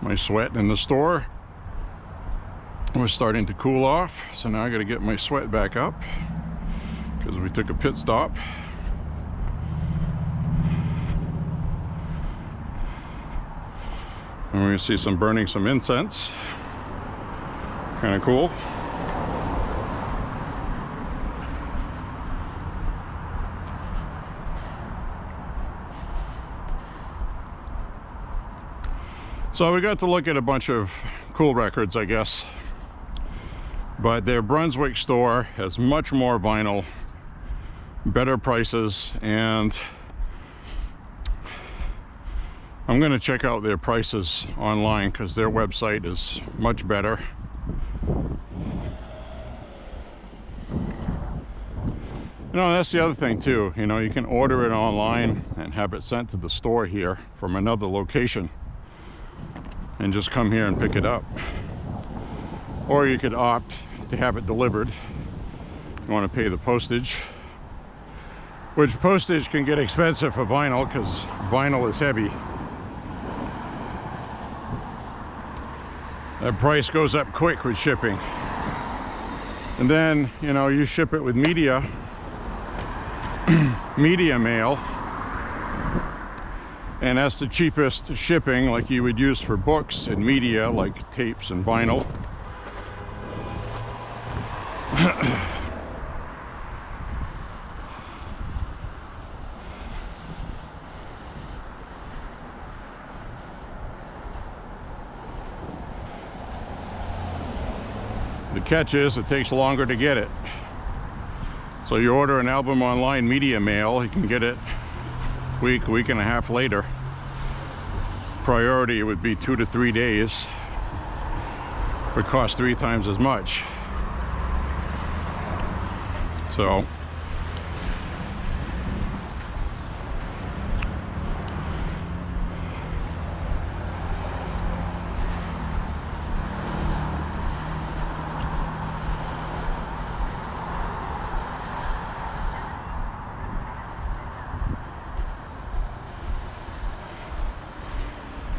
My sweat in the store was starting to cool off, so now I got to get my sweat back up because we took a pit stop. And we're going to see some burning some incense. Kind of cool. So we got to look at a bunch of cool records, I guess. But their Brunswick store has much more vinyl, better prices, and I'm going to check out their prices online because their website is much better. You know, that's the other thing too. You know, you can order it online and have it sent to the store here from another location, and just come here and pick it up. Or you could opt to have it delivered. You want to pay the postage, which postage can get expensive for vinyl because vinyl is heavy. That price goes up quick with shipping. And then, you know, you ship it with media mail, and that's the cheapest shipping, like you would use for books and media like tapes and vinyl. The catch is it takes longer to get it. So you order an album online media mail, you can get it week and a half later. Priority would be 2 to 3 days. Would cost 3 times as much. So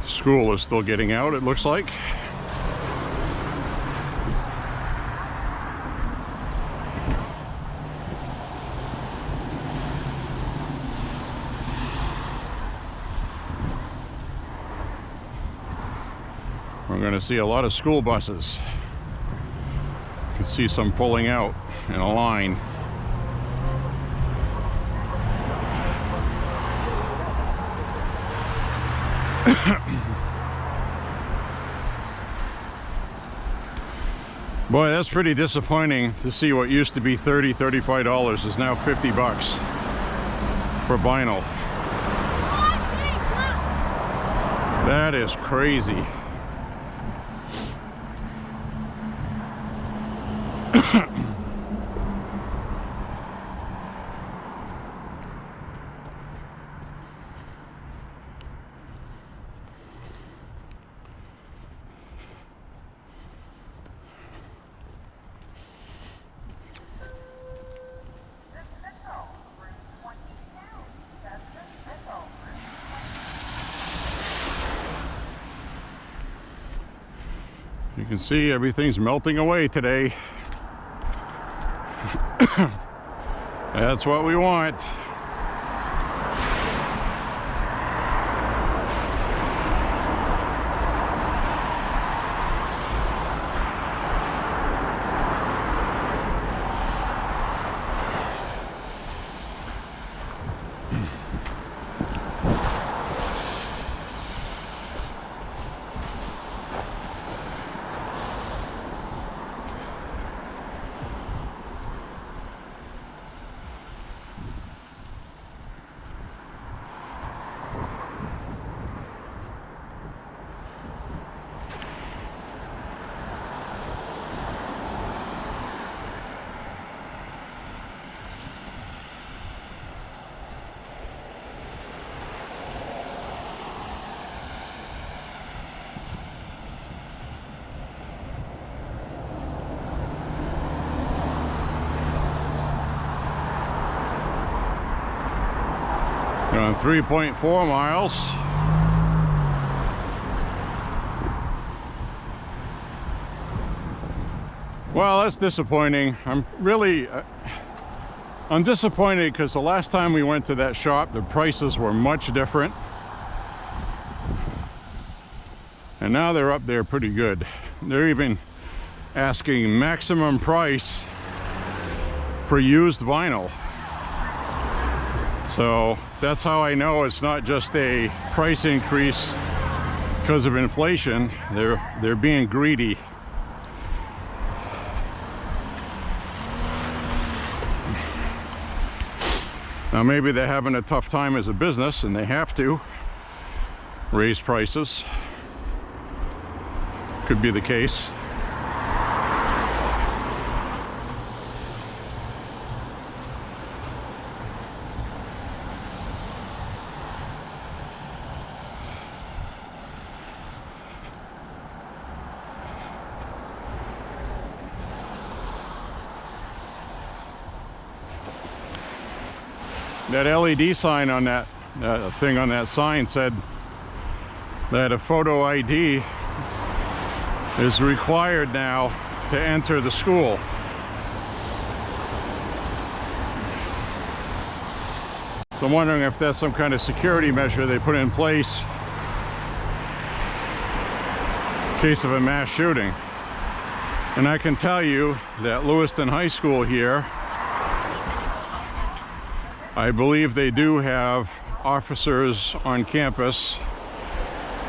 school is still getting out, it looks like. We're going to see a lot of school buses. You can see some pulling out in a line. Boy, that's pretty disappointing to see what used to be $30, $35 is now $50 for vinyl. That is crazy. You can see everything's melting away today. That's what we want. On 3.4 miles. Well, that's disappointing. I'm disappointed because the last time we went to that shop, the prices were much different. And now they're up there pretty good. They're even asking maximum price for used vinyl. So that's how I know it's not just a price increase because of inflation. They're being greedy. Now maybe they're having a tough time as a business and they have to raise prices. Could be the case. That LED sign on that thing on that sign said that a photo ID is required now to enter the school. So I'm wondering if that's some kind of security measure they put in place in case of a mass shooting. And I can tell you that Lewiston High School here, I believe they do have officers on campus,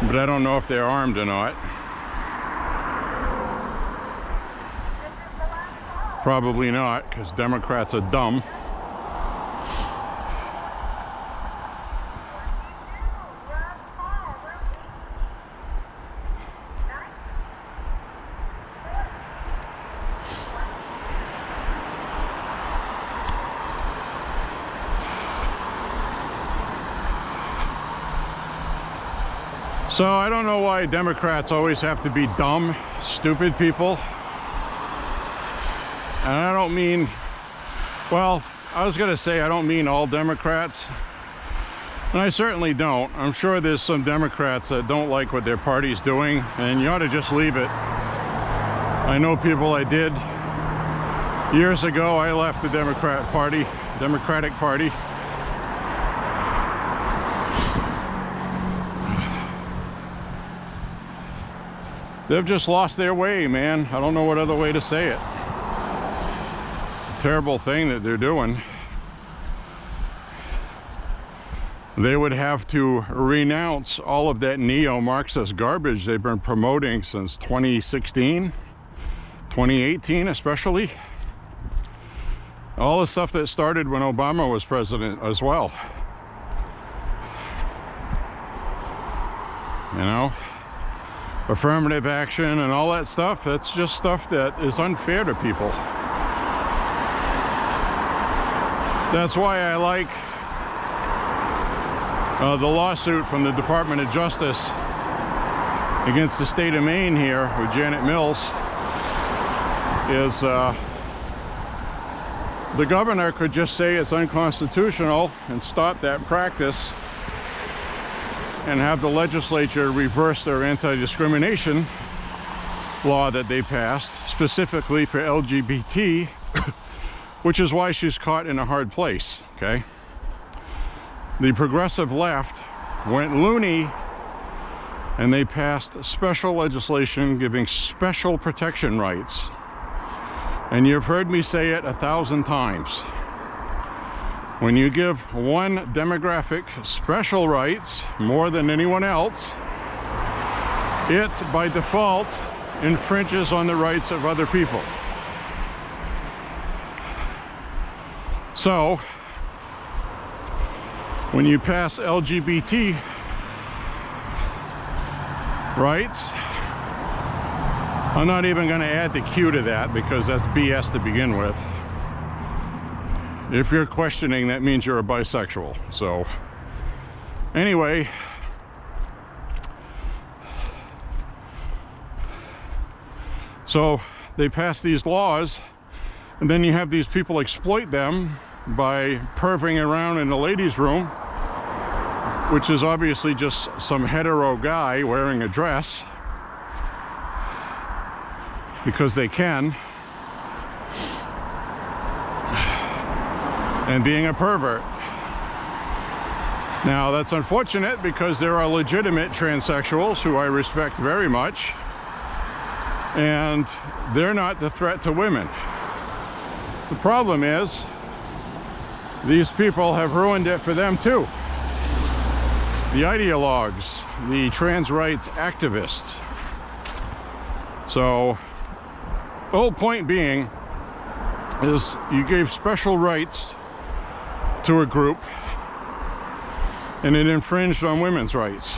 but I don't know if they're armed or not. Probably not, because Democrats are dumb. So I don't know why Democrats always have to be dumb, stupid people. And I don't mean, well, I was gonna say I don't mean all Democrats. And I certainly don't. I'm sure there's some Democrats that don't like what their party's doing, and you ought to just leave it. I know people I did. Years ago, I left the Democratic Party. They've just lost their way, man. I don't know what other way to say it. It's a terrible thing that they're doing. they would have to renounce all of that neo-Marxist garbage they've been promoting since 2016, 2018 especially. All the stuff that started when Obama was president as well. You know, affirmative action and all that stuff, that's just stuff that is unfair to people. That's why I like the lawsuit from the Department of Justice against the state of Maine here with Janet Mills. Is the governor could just say it's unconstitutional and stop that practice and have the legislature reverse their anti-discrimination law that they passed specifically for LGBT, which is why she's caught in a hard place, okay? The progressive left went loony and they passed special legislation giving special protection rights. And you've heard me say it 1,000 times. When you give one demographic special rights more than anyone else, it by default infringes on the rights of other people. So, when you pass LGBT rights, I'm not even going to add the Q to that because that's BS to begin with. If you're questioning, that means you're a bisexual. So, anyway, so they pass these laws, and then you have these people exploit them by perving around in the ladies' room, which is obviously just some hetero guy wearing a dress because they can, and being a pervert. Now that's unfortunate because there are legitimate transsexuals who I respect very much, and they're not the threat to women. The problem is these people have ruined it for them too. The ideologues, the trans rights activists. So the whole point being is you gave special rights to a group and it infringed on women's rights.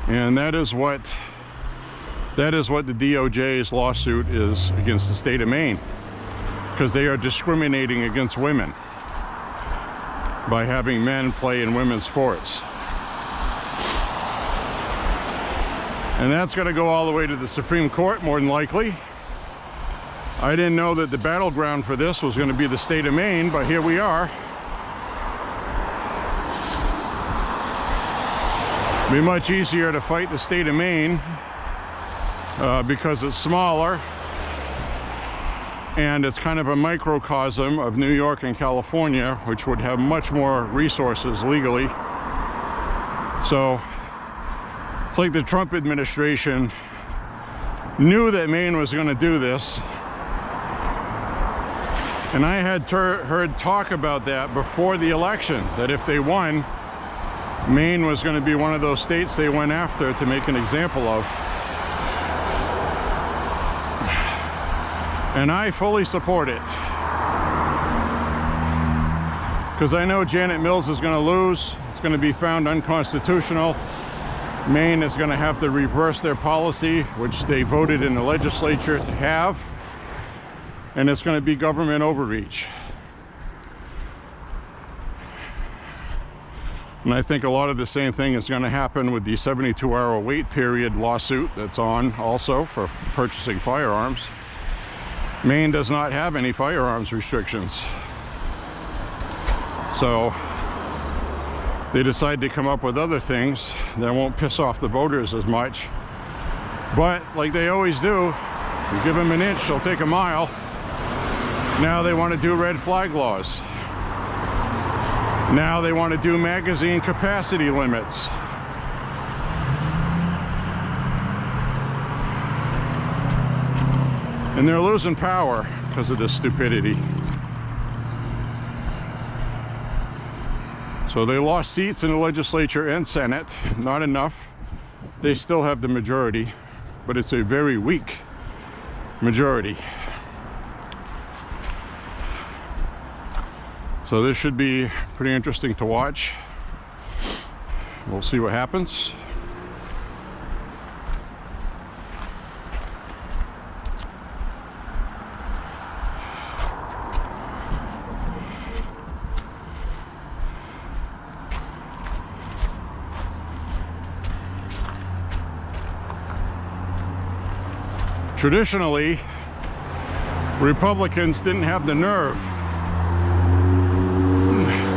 And that is what the DOJ's lawsuit is against the state of Maine, because they are discriminating against women by having men play in women's sports. And that's going to go all the way to the Supreme Court, more than likely. I didn't know that the battleground for this was going to be the state of Maine, but here we are. It'd be much easier to fight the state of Maine because it's smaller and it's kind of a microcosm of New York and California, which would have much more resources legally. So it's like the Trump administration knew that Maine was going to do this. And I had heard talk about that before the election, that if they won, Maine was going to be one of those states they went after to make an example of. And I fully support it. Because I know Janet Mills is going to lose. It's going to be found unconstitutional. Maine is going to have to reverse their policy, which they voted in the legislature to have. And it's going to be government overreach. And I think a lot of the same thing is going to happen with the 72-hour wait period lawsuit that's on also for purchasing firearms. Maine does not have any firearms restrictions. So they decide to come up with other things that won't piss off the voters as much. But like they always do, you give them an inch, they'll take a mile. Now they want to do red flag laws. Now they want to do magazine capacity limits. And they're losing power because of this stupidity. So they lost seats in the legislature and Senate. Not enough. They still have the majority, but it's a very weak majority. So this should be pretty interesting to watch. We'll see what happens. Traditionally, Republicans didn't have the nerve.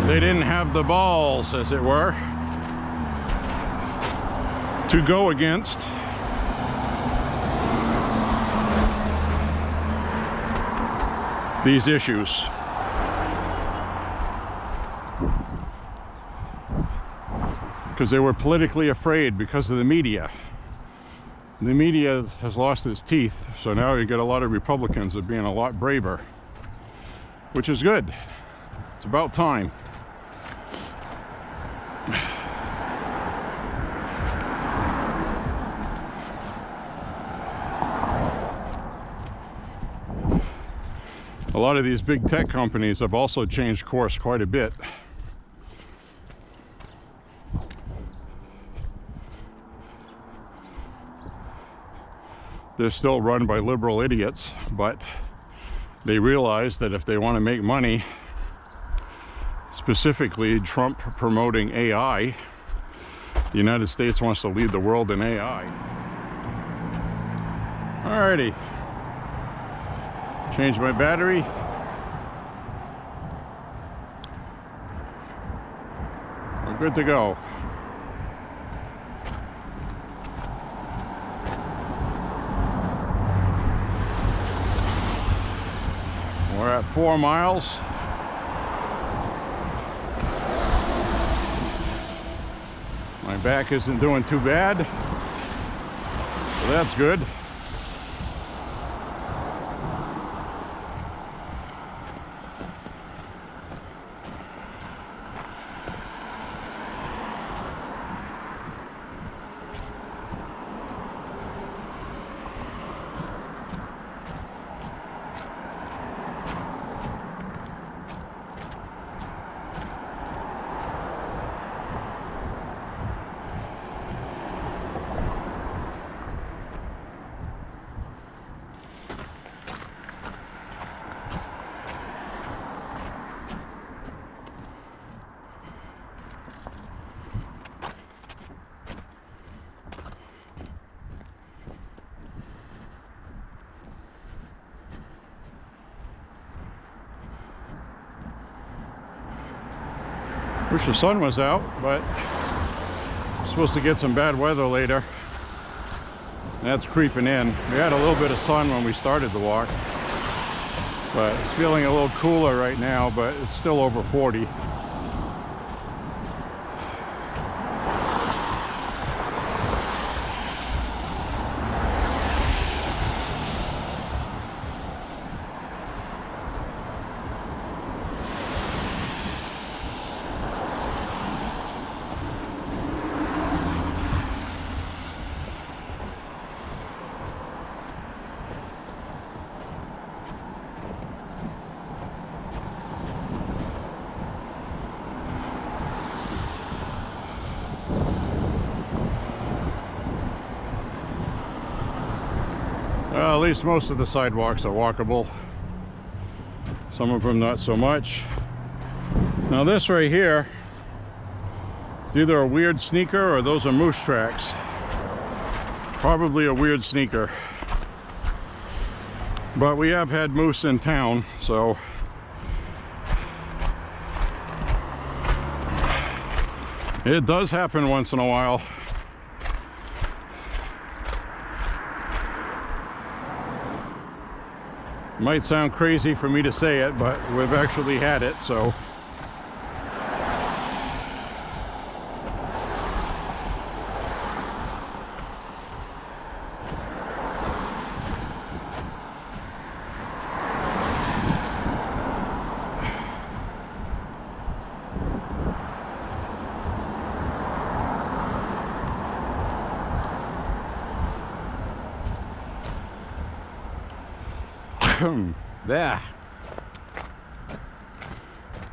They didn't have the balls, as it were, to go against these issues. Because they were politically afraid because of the media. The media has lost its teeth, so now you get a lot of Republicans that are being a lot braver, which is good. It's about time. A lot of these big tech companies have also changed course quite a bit. They're still run by liberal idiots, but they realize that if they want to make money, specifically Trump promoting AI, the United States wants to lead the world in AI. Alrighty. Change my battery. We're good to go. We're at 4 miles. My back isn't doing too bad, so that's good. Wish the sun was out, but we're supposed to get some bad weather later. That's creeping in. We had a little bit of sun when we started the walk, but it's feeling a little cooler right now, but it's still over 40. Well, at least most of the sidewalks are walkable. Some of them not so much. Now this right here, it's either a weird sneaker or those are moose tracks. Probably a weird sneaker. But we have had moose in town, so it does happen once in a while. Might sound crazy for me to say it, but we've actually had it, so. There.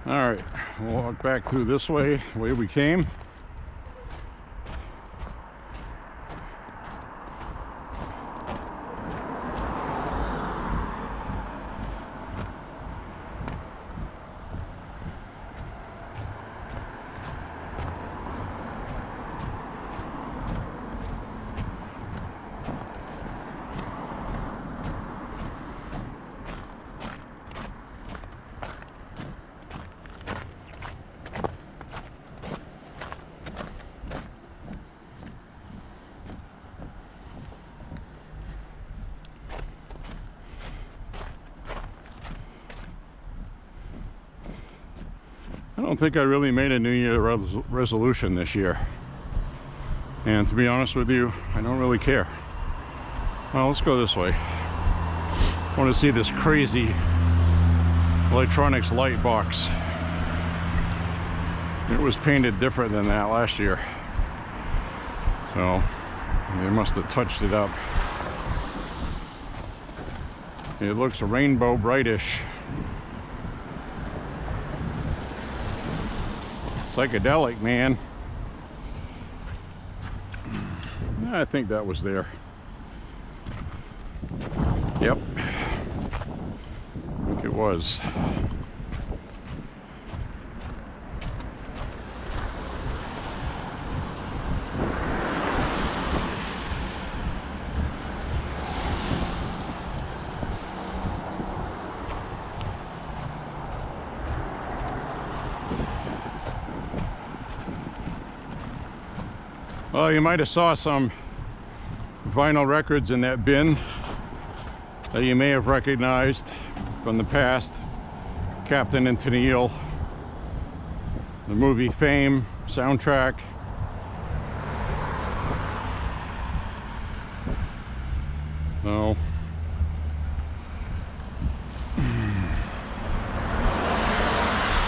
All right, we'll walk back through this way, the way we came. I don't think I really made a New Year resolution this year. And to be honest with you, I don't really care. Well, let's go this way. I want to see this crazy electronics light box. It was painted different than that last year. So, they must have touched it up. It looks rainbow brightish. Psychedelic, man. I think that was there. Yep. I think it was. Well, you might have saw some vinyl records in that bin that you may have recognized from the past. Captain and Tennille, the movie Fame soundtrack. So,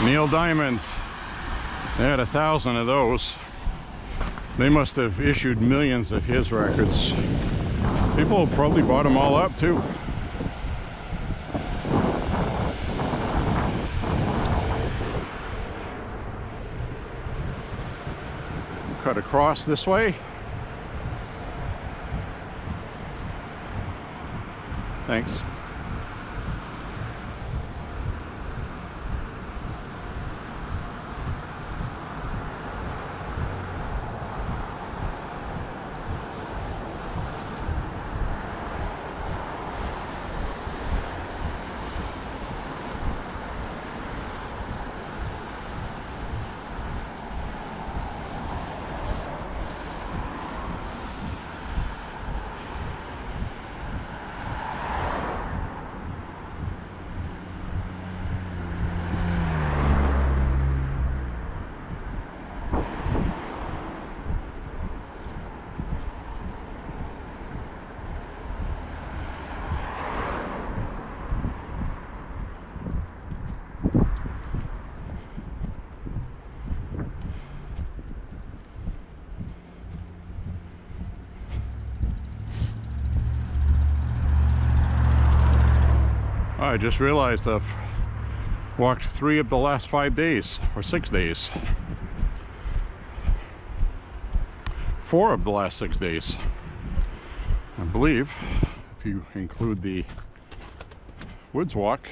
Neil Diamond, they had 1,000 of those. They must have issued millions of his records. People probably bought them all up too. Cut across this way. Thanks. I just realized I've walked 3 of the last 5 days, or 6 days. 4 of the last 6 days, I believe, if you include the woods walk.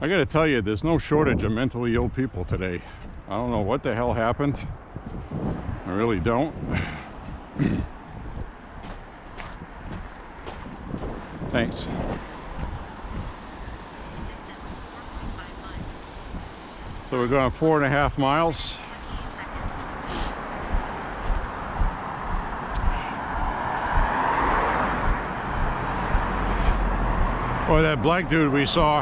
I gotta tell you, there's no shortage of mentally ill people today. I don't know what the hell happened. I really don't. Thanks. So we're going 4.5 miles. Boy, that black dude we saw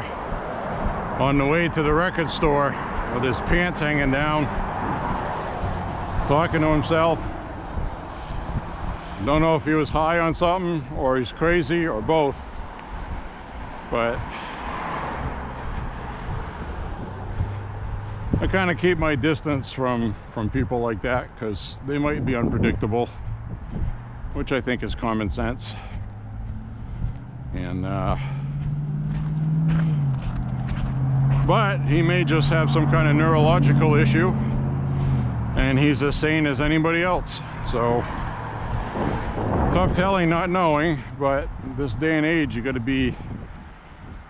on the way to the record store with his pants hanging down, talking to himself. Don't know if he was high on something or he's crazy or both, but I kind of keep my distance from people like that because they might be unpredictable. which I think is common sense. And but he may just have some kind of neurological issue, and he's as sane as anybody else. So tough telling, not knowing, but this day and age you got to be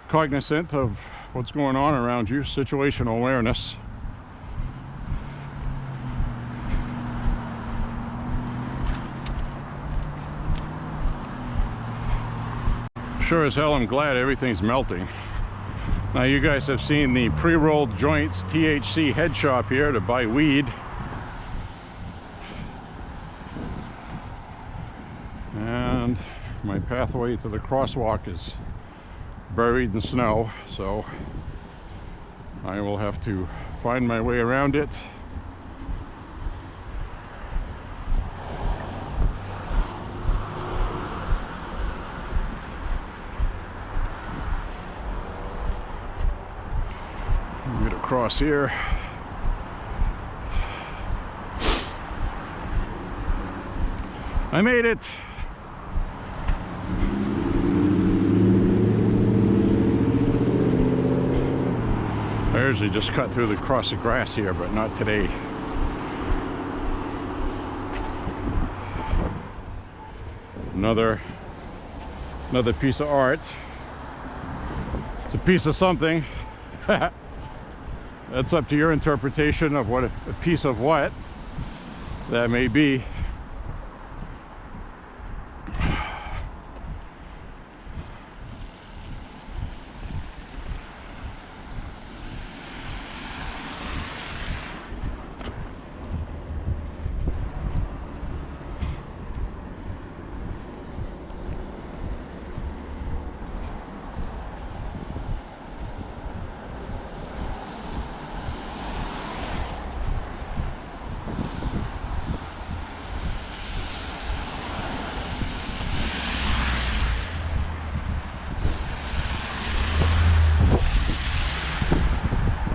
cognizant of what's going on around you, situational awareness. Sure as hell I'm glad everything's melting. Now you guys have seen the pre-rolled joints THC head shop here to buy weed. And my pathway to the crosswalk is buried in snow, so I will have to find my way around it. Get across here. I made it. I usually just cut through the cross of grass here, but not today. Another piece of art. It's a piece of something. That's up to your interpretation of what a piece of what that may be.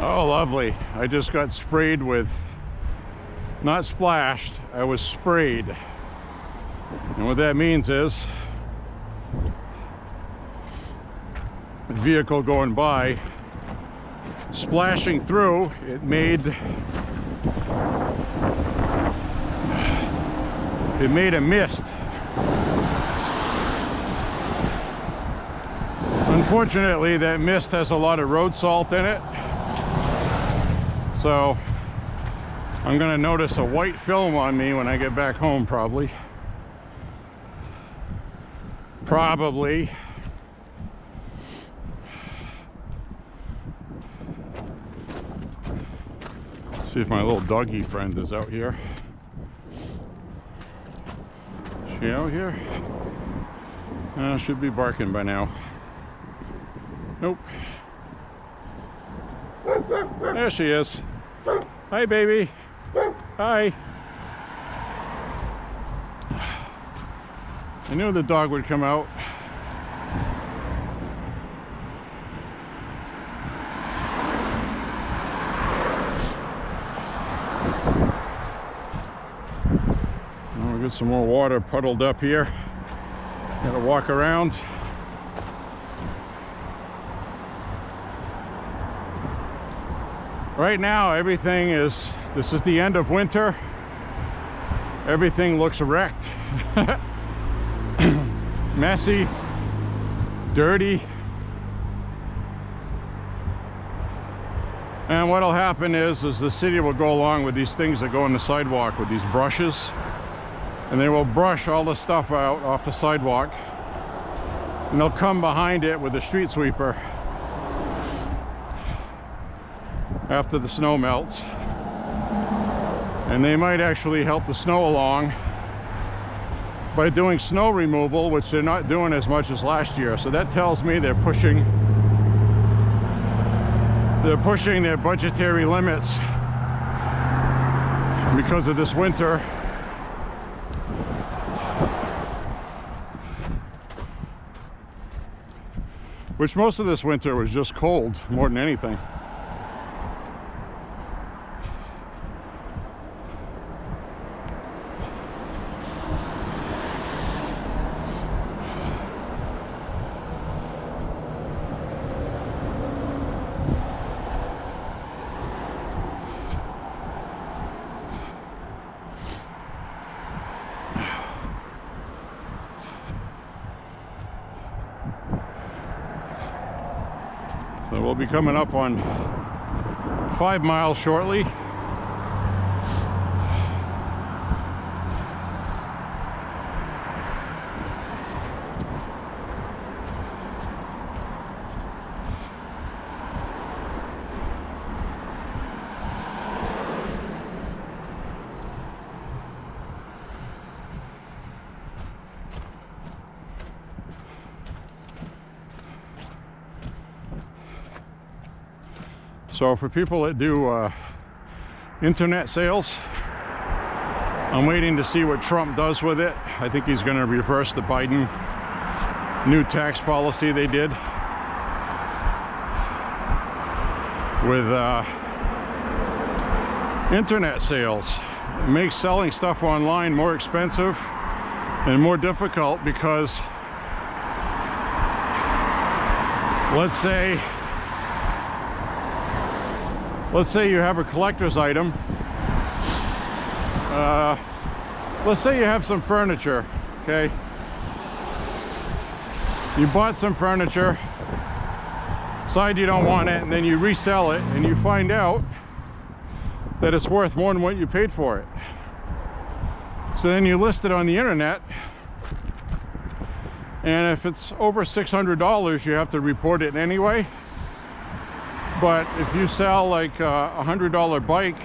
Oh, lovely. I just got sprayed with, not splashed, I was sprayed. And what that means is, the vehicle going by, splashing through, it made a mist. Unfortunately, that mist has a lot of road salt in it. So I'm gonna notice a white film on me when I get back home, probably. See if my little doggy friend is out here. Is she out here? Should be barking by now. Nope. There she is. Hi, baby. Hi. I knew the dog would come out. We'll get some more water puddled up here. Gotta walk around. Right now, this is the end of winter. Everything looks wrecked. Messy, dirty. And what'll happen is the city will go along with these things that go on the sidewalk with these brushes, and they will brush all the stuff out off the sidewalk, and they'll come behind it with a street sweeper after the snow melts, and they might actually help the snow along by doing snow removal, which they're not doing as much as last year. So that tells me they're pushing their budgetary limits because of this winter. Which most of this winter was just cold more than anything. So we'll be coming up on 5 miles shortly. So for people that do internet sales, I'm waiting to see what Trump does with it. I think he's going to reverse the Biden new tax policy they did with internet sales. It makes selling stuff online more expensive and more difficult because, let's say you have a collector's item. Let's say you have some furniture, okay? You bought some furniture, decide you don't want it, and then you resell it, and you find out that it's worth more than what you paid for it. So then you list it on the internet, and if it's over $600, you have to report it anyway. But if you sell like a $100 bike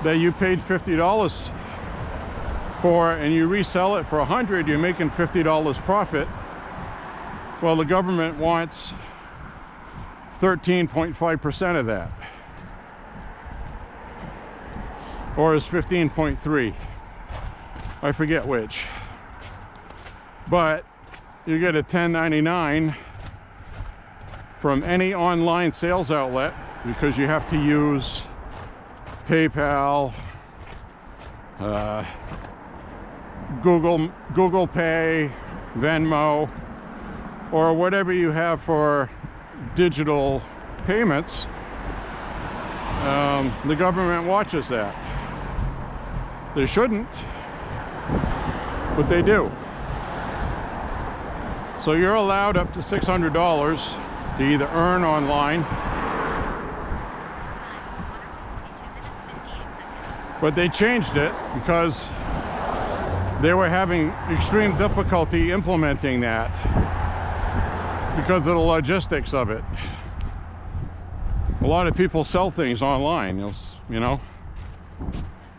that you paid $50 for and you resell it for $100, you're making $50 profit. Well, the government wants 13.5% of that. Or is 15.3. I forget which. But you get a 1099 from any online sales outlet because you have to use PayPal, Google Pay, Venmo, or whatever you have for digital payments. The government watches that. They shouldn't, but they do. So you're allowed up to $600 to either earn online, but they changed it because they were having extreme difficulty implementing that because of the logistics of it. A lot of people sell things online. You know,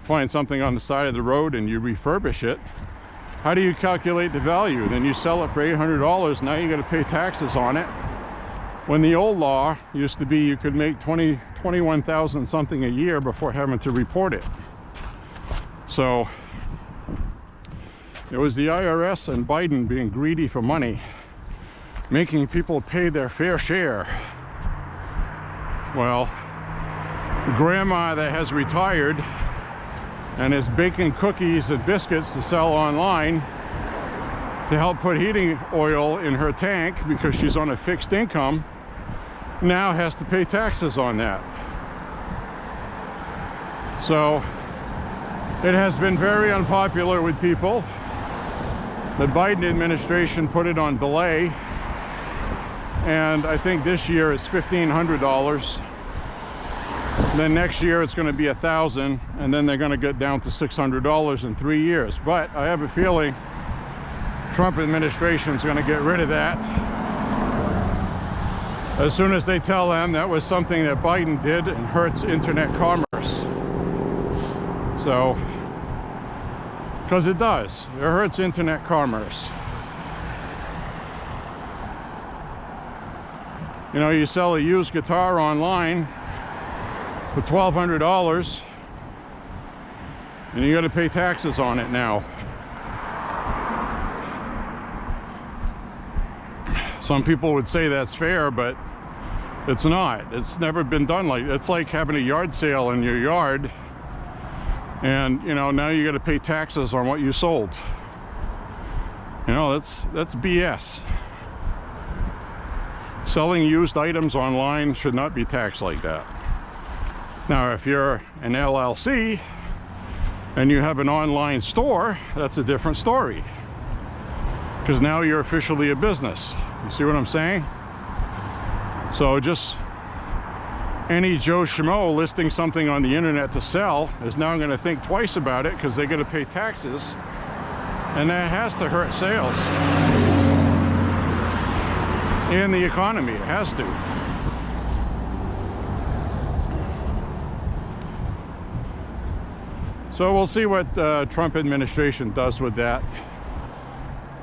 find something on the side of the road and you refurbish it. How do you calculate the value? Then you sell it for $800. Now you got to pay taxes on it. When the old law used to be you could make 21,000 something a year before having to report it. So it was the IRS and Biden being greedy for money, making people pay their fair share. Well, grandma that has retired and is baking cookies and biscuits to sell online to help put heating oil in her tank because she's on a fixed income, now has to pay taxes on that. So it has been very unpopular with people. The Biden administration put it on delay, and I think this year it's $1,500. Then next year it's going to be $1,000, and then they're going to get down to $600 in 3 years. But I have a feeling Trump administration is going to get rid of that as soon as they tell them that was something that Biden did and hurts internet commerce. So, because it does, it hurts internet commerce. You know, you sell a used guitar online for $1,200 and you got to pay taxes on it now. Some people would say that's fair, but it's not. It's never been done like that. It's like having a yard sale in your yard, and you know, now you got to pay taxes on what you sold. You know, that's BS. Selling used items online should not be taxed like that. Now, if you're an LLC and you have an online store, that's a different story, because now you're officially a business. You see what I'm saying? So just any Joe Schmo listing something on the internet to sell is now going to think twice about it because they're going to pay taxes, and that has to hurt sales and the economy. It has to. So we'll see what the Trump administration does with that.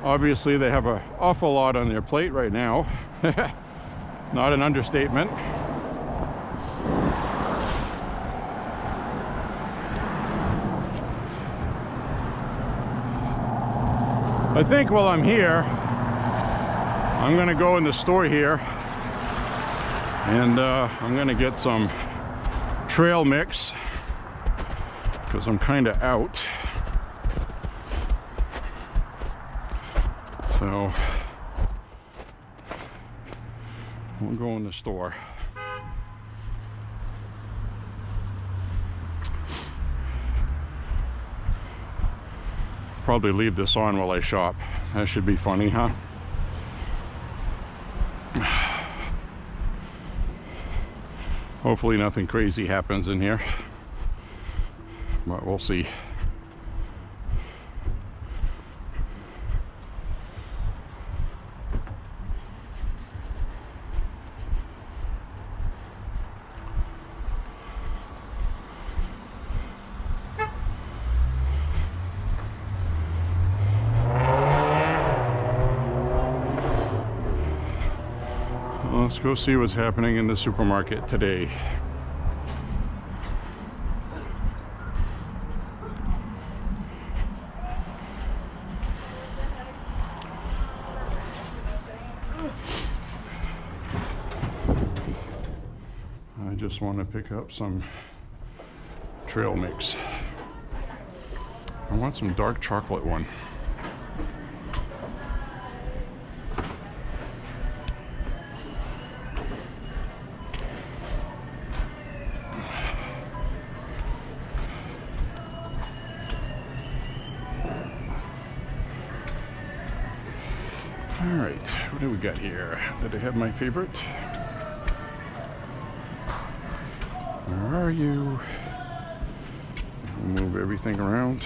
Obviously they have an awful lot on their plate right now. Not an understatement. I think while I'm here, I'm gonna go in the store here and I'm gonna get some trail mix because I'm kind of out. So we'll go in the store. Probably leave this on while I shop. That should be funny, huh? Hopefully nothing crazy happens in here, but we'll see. Let's go see what's happening in the supermarket today. I just want to pick up some trail mix. I want some dark chocolate one. All right, what do we got here? Did I have my favorite? Where are you? Move everything around.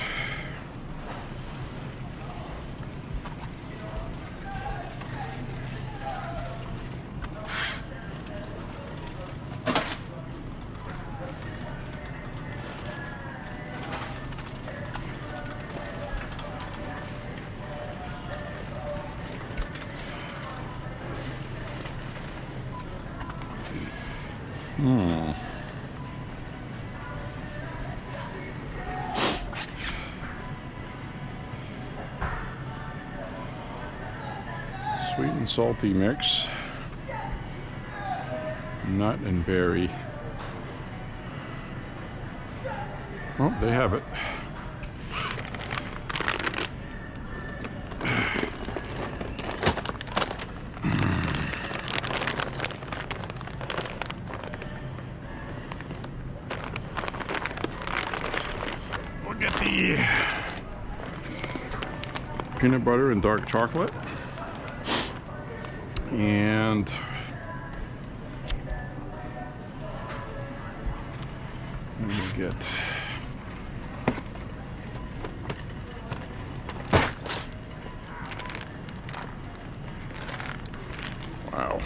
Sweet and salty mix. Nut and berry. Oh, they have it. We'll get the peanut butter and dark chocolate. And let me get wow.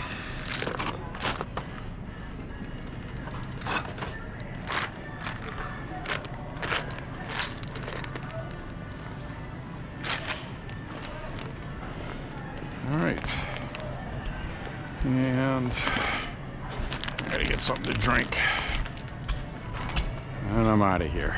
All right. And I gotta get something to drink. And I'm out of here.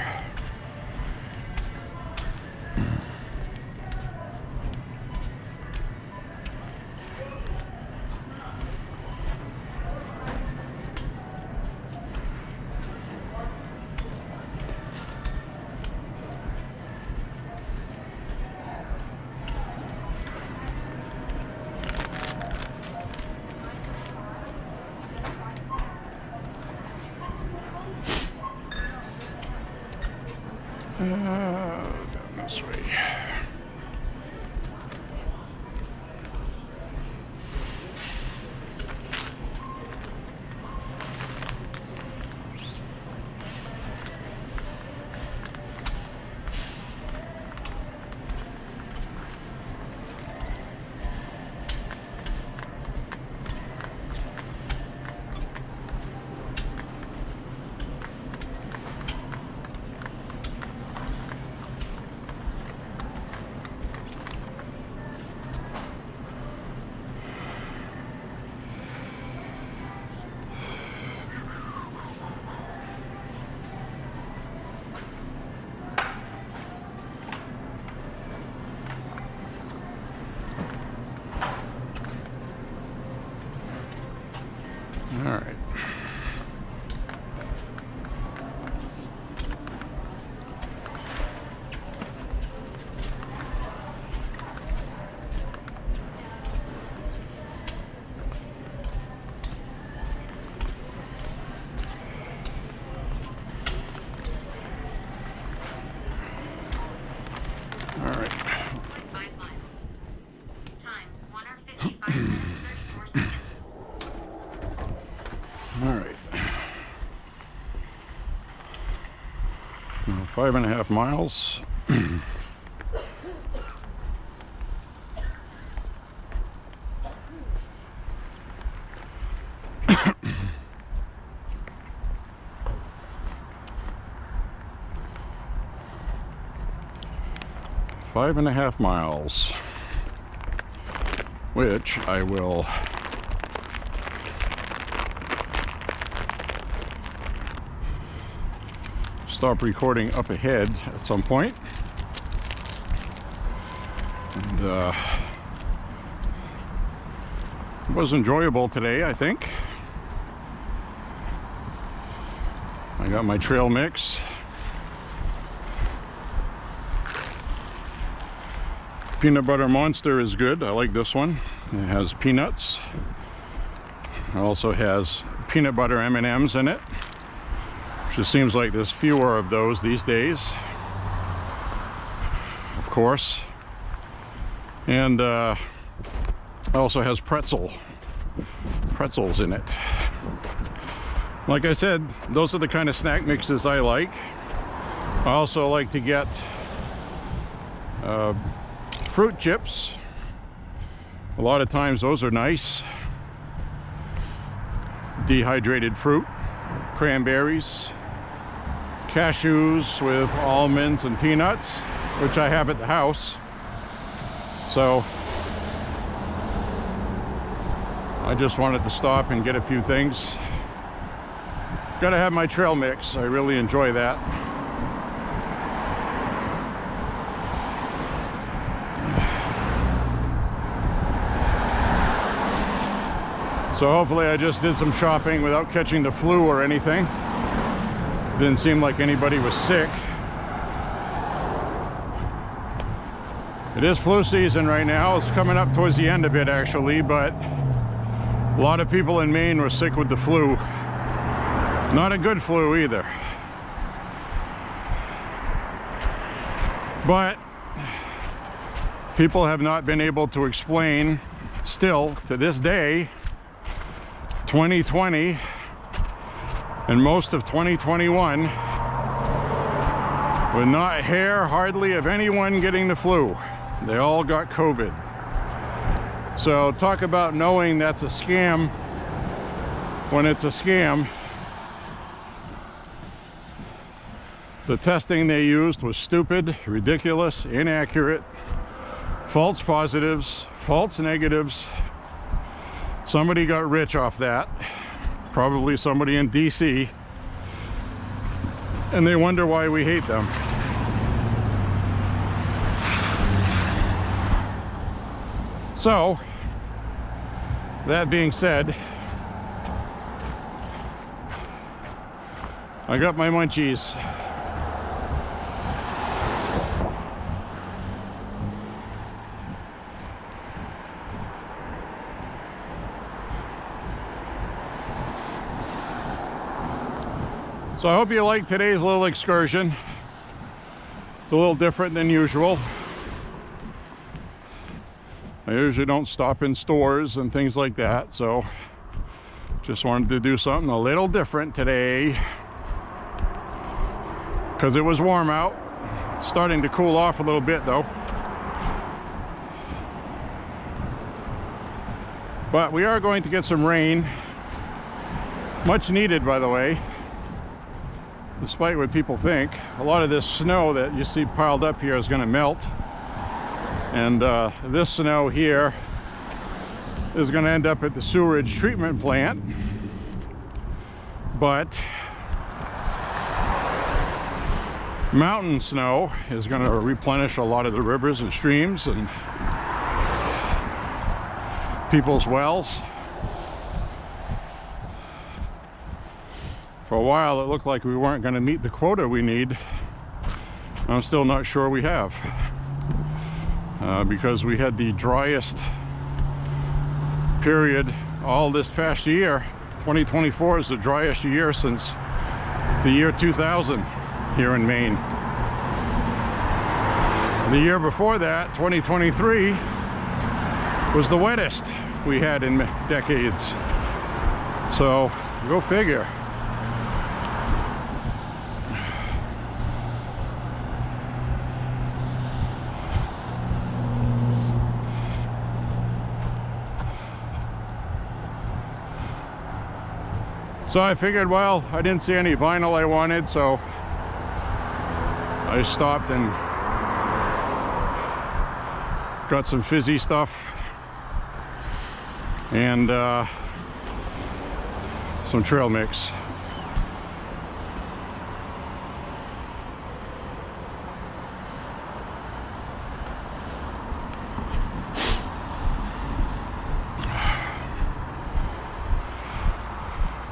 Down this way. All right. All right. 1.5 miles. Time 1 hour 55 minutes 34 seconds. All right. Now 5.5 miles. 5.5 miles, which I will stop recording up ahead at some point. And it was enjoyable today, I think. I got my trail mix. Peanut butter monster is good. I like this one. It has peanuts. It also has peanut butter M&Ms in it, which just seems like there's fewer of those these days, of course. And it also has pretzels in it. Like I said, those are the kind of snack mixes I like. I also like to get fruit chips. A lot of times those are nice. Dehydrated fruit, cranberries, cashews with almonds and peanuts, which I have at the house. So I just wanted to stop and get a few things. Gotta have my trail mix. I really enjoy that. So hopefully I just did some shopping without catching the flu or anything. Didn't seem like anybody was sick. It is flu season right now. It's coming up towards the end of it actually, but a lot of people in Maine were sick with the flu. Not a good flu either. But people have not been able to explain, still to this day, 2020 and most of 2021 would not hear hardly of anyone getting the flu. They all got COVID. So talk about knowing that's a scam when it's a scam. The testing they used was stupid, ridiculous, inaccurate, false positives, false negatives. Somebody got rich off that, probably somebody in DC, and they wonder why we hate them. So, that being said, I got my munchies. So I hope you liked today's little excursion. It's a little different than usual. I usually don't stop in stores and things like that, so just wanted to do something a little different today because it was warm out. Starting to cool off a little bit though. But we are going to get some rain. Much needed, by the way. Despite what people think, a lot of this snow that you see piled up here is going to melt, and this snow here is going to end up at the sewerage treatment plant. But mountain snow is going to replenish a lot of the rivers and streams and people's wells. For a while it looked like we weren't going to meet the quota we need. I'm still not sure we have, because we had the driest period all this past year. 2024 is the driest year since the year 2000 here in Maine. The year before that, 2023, was the wettest we had in decades. So go figure. So I figured, well, I didn't see any vinyl I wanted, so I stopped and got some fizzy stuff and some trail mix.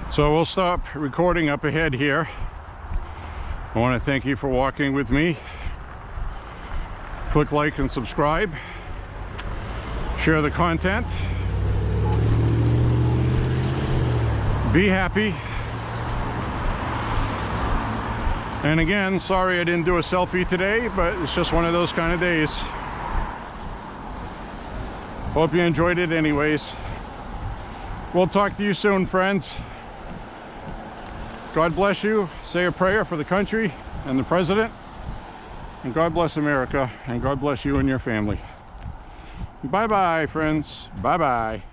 So we'll stop recording up ahead here. I want to thank you for walking with me. Click like and subscribe. Share the content. Be happy. And again, sorry I didn't do a selfie today, but it's just one of those kind of days. Hope you enjoyed it anyways. We'll talk to you soon, friends. God bless you. Say a prayer for the country and the president. And God bless America. And God bless you and your family. Bye-bye, friends. Bye-bye.